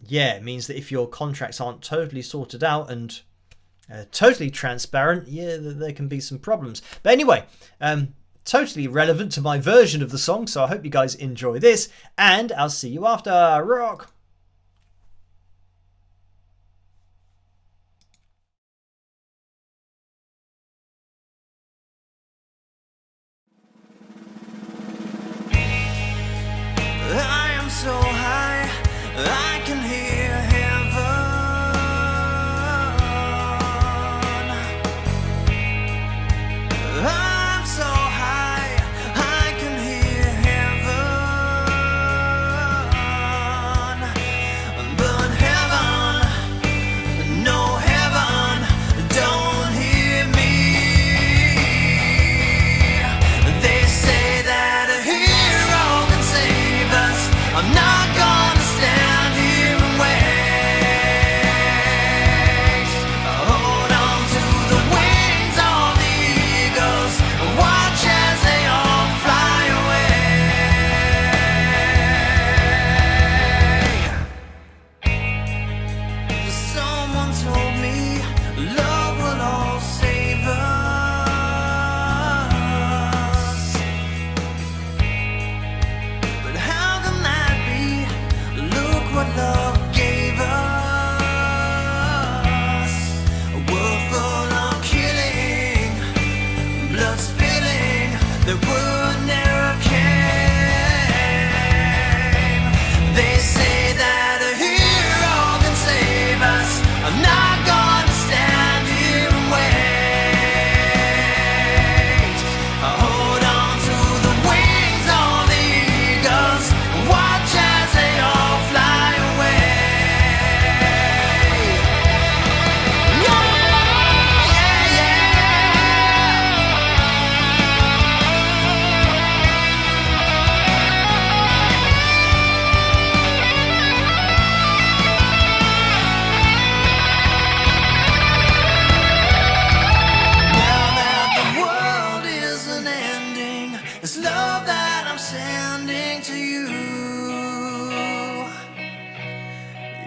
yeah, it means that if your contracts aren't totally sorted out and totally transparent, yeah, there can be some problems. But anyway, totally relevant to my version of the song, so I hope you guys enjoy this, and I'll see you after. Rock! I am so high, I can hear heaven. I'm so high, I can hear heaven.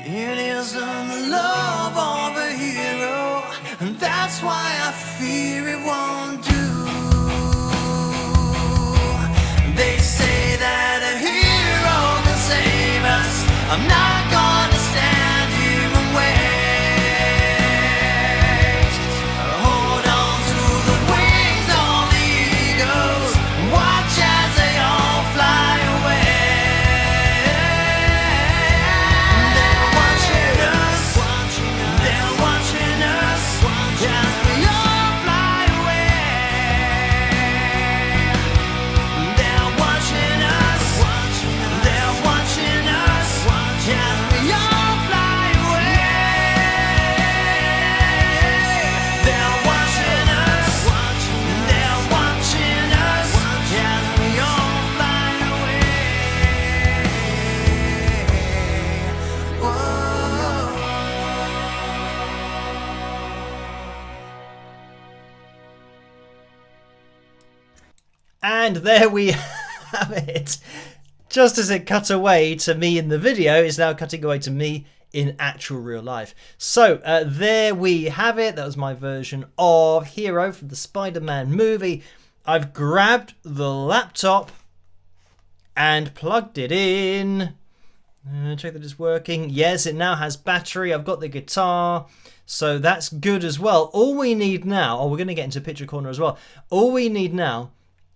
It isn't the love of a hero, and that's why I fear it won't do. They say that a hero can save us. I'm not gonna stand here and wait. Hold on to the wings of the eagles, watch as they all fly away. They're watching us, they're watching us, as we all fly away. They're watching us, they're watching us, as we all fly away. They're watching us, they're watching us, as we all fly away. Whoa. And there we have it. Just as it cut away to me in the video, it's now cutting away to me in actual real life. So there we have it. That was my version of Hero from the Spider-Man movie. I've grabbed the laptop and plugged it in. Check that it's working. Yes, it now has battery. I've got the guitar. So that's good as well. All we need now, we're going to get into Picture Corner as well. All we need now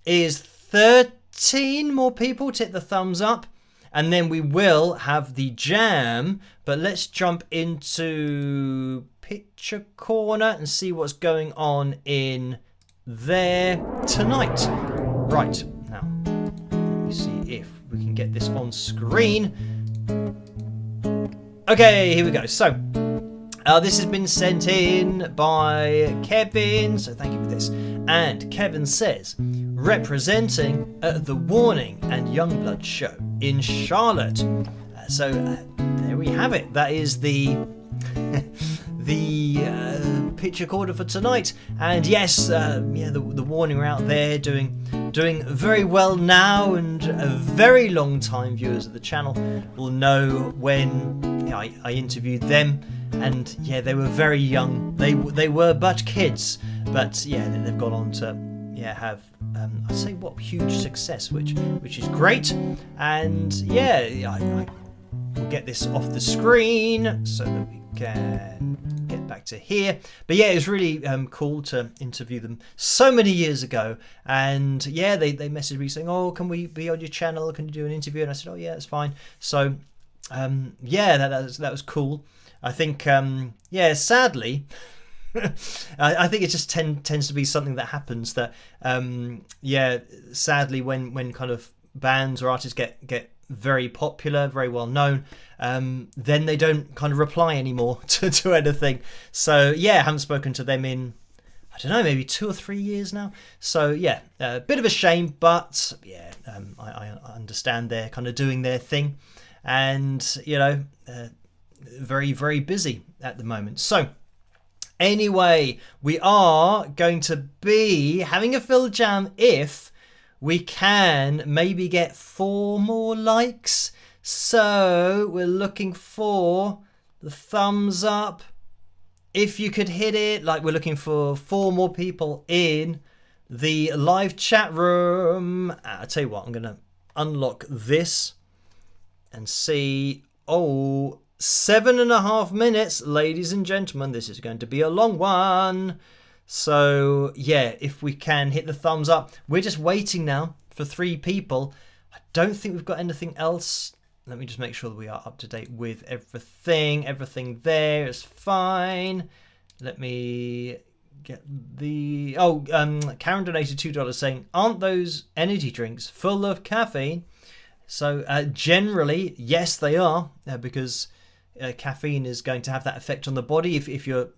is 13 more people to hit the thumbs up, and then we will have the jam. But let's jump into Picture Corner and see what's going on in there tonight. Right, now let me see if we can get this on screen. Okay, here we go. So this has been sent in by Kevin, so thank you for this. And Kevin says, representing the Warning and Youngblood show in Charlotte. So there we have it. That is the picture corner for tonight. And yes, the Warning are out there doing very well now, and very long time viewers of the channel will know when I interviewed them. And yeah, they were very young. They were but kids, but yeah, they've gone on to have I'd say what huge success, which is great. And yeah, I will get this off the screen so that we can get back to here. But yeah, it was really cool to interview them so many years ago. And yeah, they messaged me saying, "Oh, can we be on your channel? Can you do an interview?" And I said, "Oh yeah, it's fine." So yeah, that was cool. I think, sadly, I think it just tends to be something that happens that, sadly, when kind of bands or artists get very popular, very well known, then they don't kind of reply anymore to anything. So, yeah, I haven't spoken to them in, I don't know, maybe 2 or 3 years now. So, yeah, a bit of a shame, but, yeah, I understand they're kind of doing their thing. And, very, very busy at the moment. So anyway, we are going to be having a fill jam if we can maybe get 4 more likes. So we're looking for the thumbs up. If you could hit it, like we're looking for 4 more people in the live chat room. I'll tell you what, I'm going to unlock this and see. 7.5 minutes, ladies and gentlemen. This is going to be a long one. So yeah, if we can hit the thumbs up. We're just waiting now for 3 people. I don't think we've got anything else. Let me just make sure that we are up to date with everything. Everything there is fine. Let me get the... Karen donated $2 saying, aren't those energy drinks full of caffeine? So generally, yes, they are, because caffeine is going to have that effect on the body. If you're,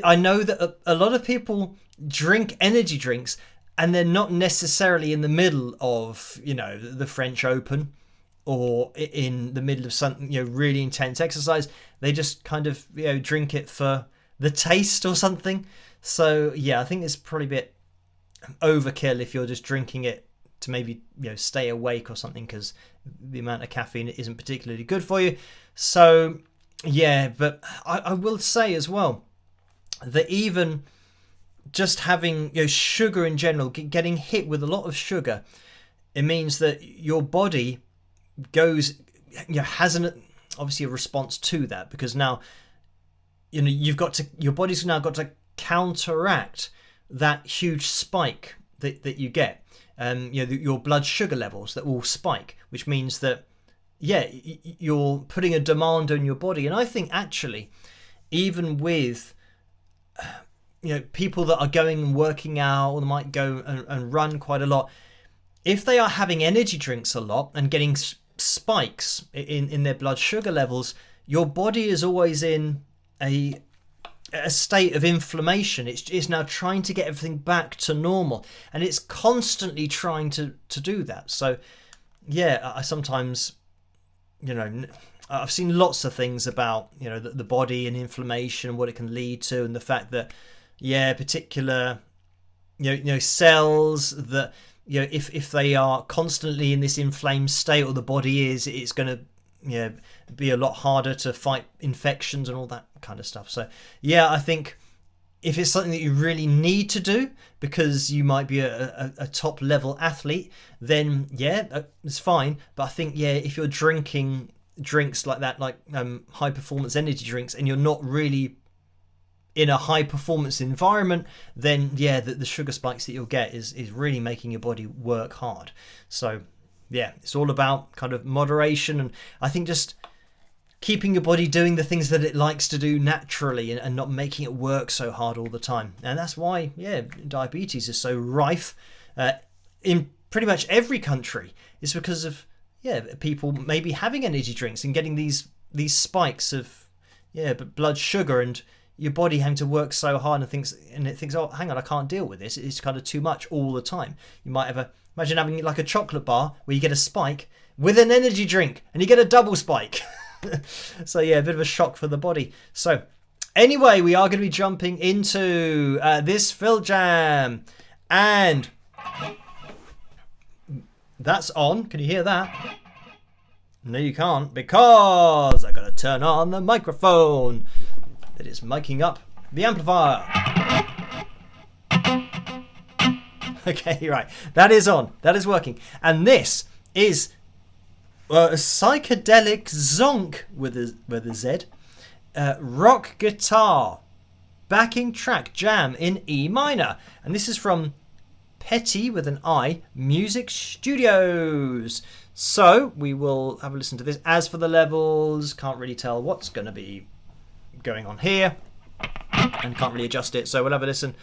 I know that a lot of people drink energy drinks and they're not necessarily in the middle of, the French Open or in the middle of something, really intense exercise. They just kind of, drink it for the taste or something. So yeah, I think it's probably a bit overkill if you're just drinking it to maybe stay awake or something, because the amount of caffeine isn't particularly good for you. So Yeah, but I will say as well that even just having sugar in general, getting hit with a lot of sugar, it means that your body goes, has obviously a response to that, because now your body's now got to counteract that huge spike that you get. Your blood sugar levels that will spike, which means that you're putting a demand on your body. And I think actually, even with people that are going and working out, or they might go and run quite a lot, if they are having energy drinks a lot and getting spikes in their blood sugar levels, your body is always in a state of inflammation. It's now trying to get everything back to normal, and it's constantly trying to do that. So I sometimes, I've seen lots of things about the body and inflammation and what it can lead to, and the fact that particular cells that if they are constantly in this inflamed state, or the body is, it's going to be a lot harder to fight infections and all that kind of stuff. So I think if it's something that you really need to do because you might be a top level athlete, then it's fine. But I think if you're drinking drinks like that, like high performance energy drinks, and you're not really in a high performance environment, then the sugar spikes that you'll get is really making your body work hard. So it's all about kind of moderation, and I think just keeping your body doing the things that it likes to do naturally, and not making it work so hard all the time. And that's why diabetes is so rife in pretty much every country. It's because of people maybe having energy drinks and getting these spikes of blood sugar, and your body having to work so hard, and it thinks, oh, hang on, I can't deal with this. It's kind of too much all the time. You might imagine having like a chocolate bar where you get a spike with an energy drink, and you get a double spike. So a bit of a shock for the body. So anyway, we are going to be jumping into this Phil Jam, and that's on. Can you hear that? No, you can't, because I got to turn on the microphone that is miking up the amplifier. Okay, right. That is on. That is working. And this is a psychedelic zonk with a Z, rock guitar backing track jam in E minor. And this is from Petty with an I Music Studios. So we will have a listen to this. As for the levels, can't really tell what's going to be going on here, and can't really adjust it. So we'll have a listen.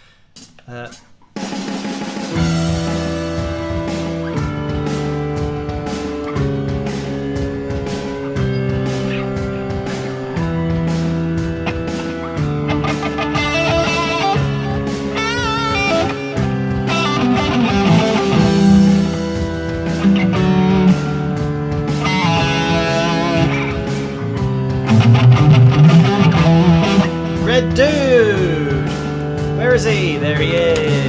Red dude! Where is he? There he is.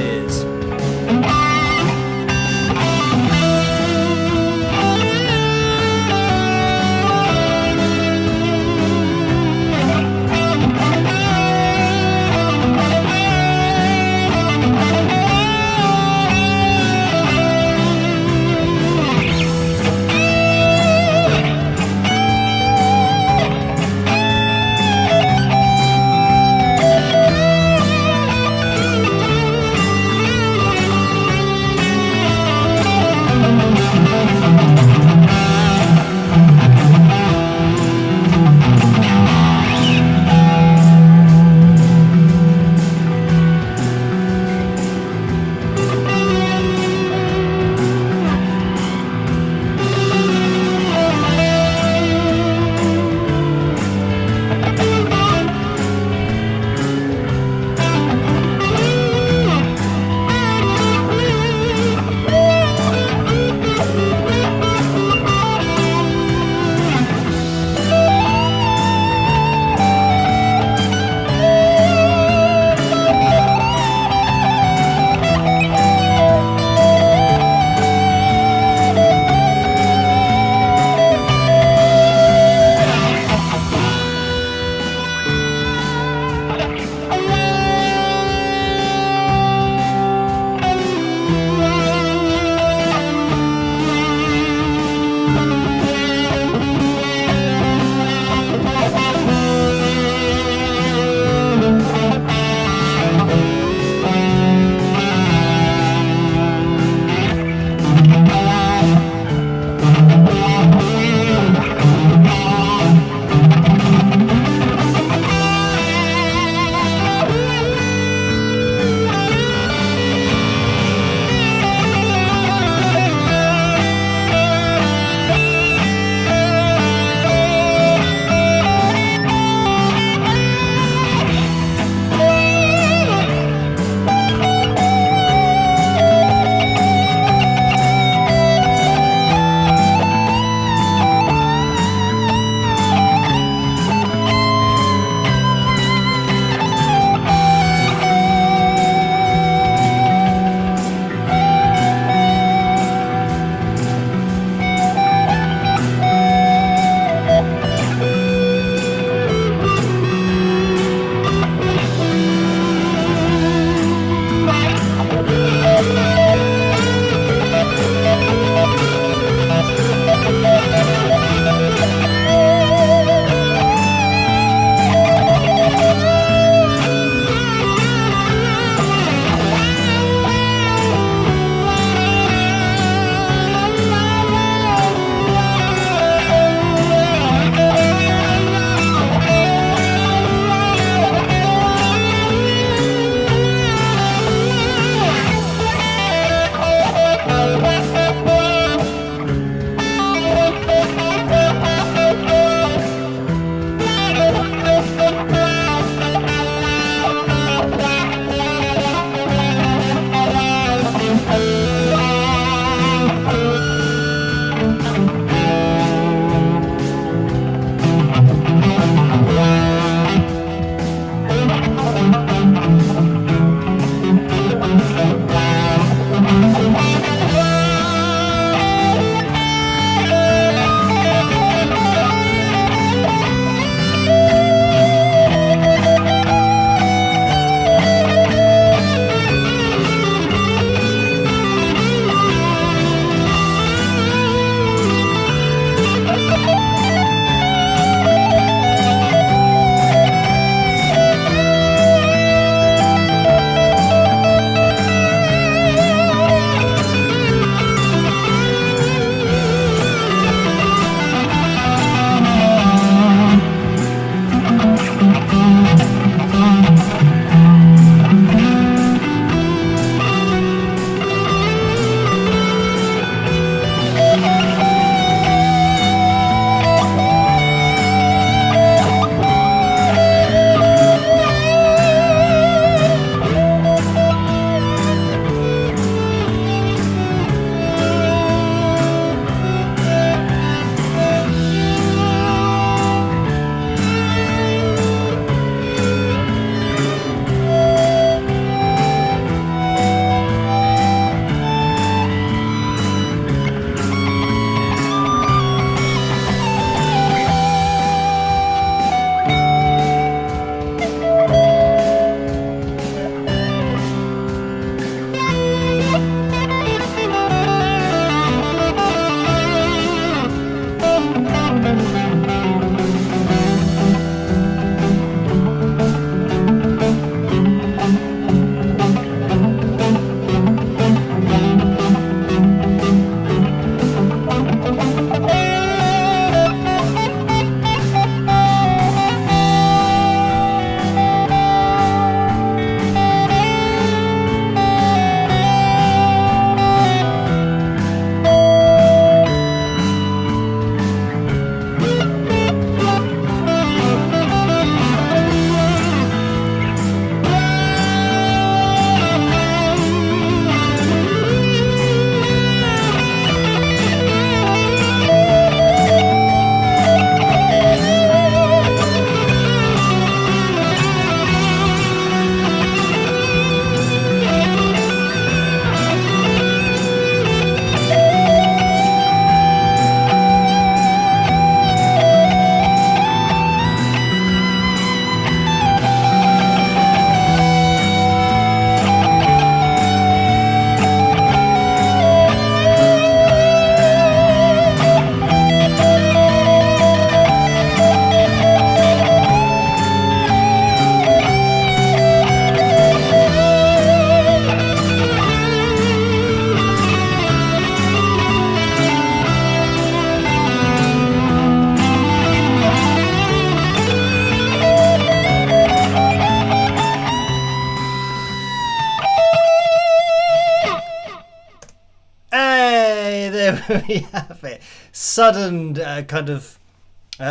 we have it. Sudden kind of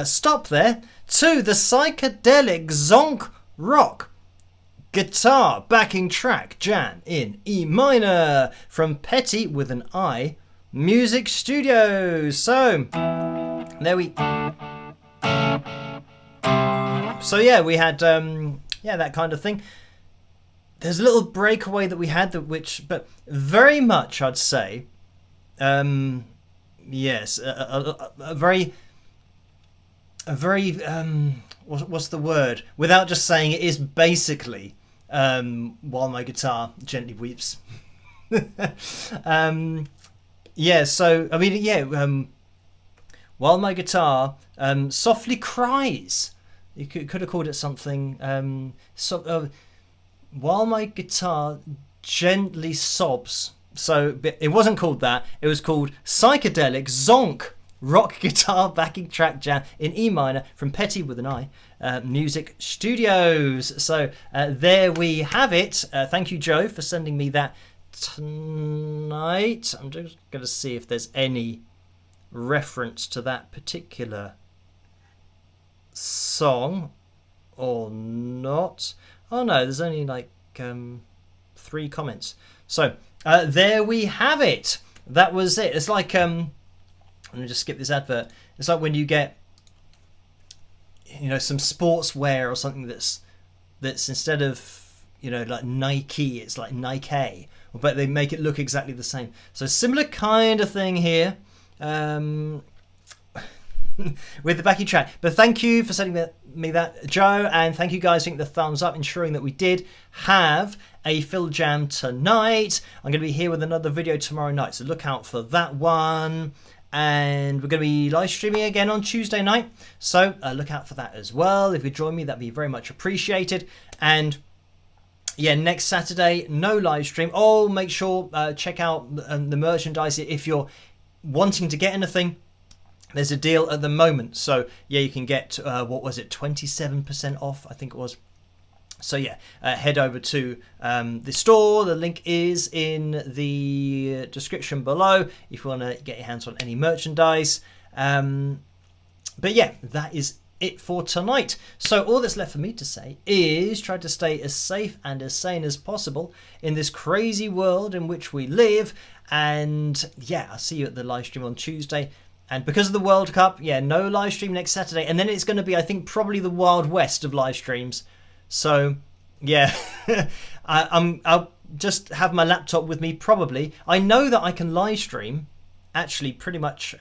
stop there to the psychedelic zonk rock guitar backing track Jan in E minor from Petty with an I Music Studios. So there we. So yeah, we had that kind of thing. There's a little breakaway that we had but very much I'd say, yes, a very what's the word? Without just saying it, is basically While My Guitar Gently Weeps. Yeah, so I mean, yeah, While My Guitar Softly Cries. You could have called it something. While My Guitar Gently Sobs. So it wasn't called that. It was called Psychedelic Zonk Rock Guitar Backing Track Jam in E minor from Petty with an I Music Studios. So there we have it. Thank you, Joe, for sending me that tonight. I'm just going to see if there's any reference to that particular song or not. Oh no, there's only like 3 comments. So there we have it. That was it. It's like let me just skip this advert. It's like when you get, you know, some sportswear or something that's instead of, you know, like Nike, it's like Nike, but they make it look exactly the same. So similar kind of thing here. With the backing track. But thank you for sending me that, Joe, and thank you guys for hitting the thumbs up, ensuring that we did have a Phil Jam tonight. I'm going to be here with another video tomorrow night, so look out for that one. And we're going to be live streaming again on Tuesday night, so look out for that as well. If you join me, that'd be very much appreciated. And yeah, next Saturday, no live stream. Oh, make sure check out the merchandise if you're wanting to get anything. There's a deal at the moment, so yeah, you can get what was it, 27% off, I think it was. So yeah, head over to the store. The link is in the description below if you want to get your hands on any merchandise. But yeah, that is it for tonight. So all that's left for me to say is try to stay as safe and as sane as possible in this crazy world in which we live. And yeah, I'll see you at the live stream on Tuesday. And because of the World Cup, yeah, no live stream next Saturday. And then it's going to be, I think, probably the Wild West of live streams. So, yeah, I'll just have my laptop with me, probably. I know that I can live stream, actually, pretty much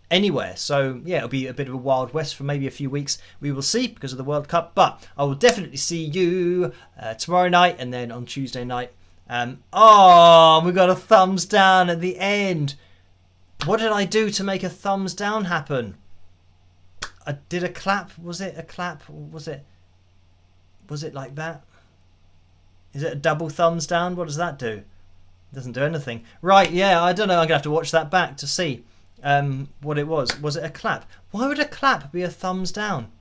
anywhere. So, yeah, it'll be a bit of a Wild West for maybe a few weeks. We will see because of the World Cup. But I will definitely see you tomorrow night and then on Tuesday night. Oh, we got a thumbs down at the end. What did I do to make a thumbs down happen? I did a clap. Was it a clap? Was it like that? Is it a double thumbs down? What does that do? It doesn't do anything. Right, yeah, I don't know. I'm going to have to watch that back to see what it was. Was it a clap? Why would a clap be a thumbs down?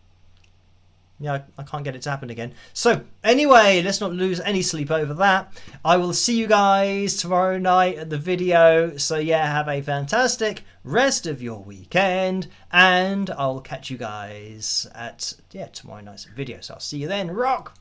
Yeah, I can't get it to happen again. So, anyway, let's not lose any sleep over that. I will see you guys tomorrow night at the video. So, yeah, have a fantastic rest of your weekend. And I'll catch you guys at, tomorrow night's video. So, I'll see you then. Rock!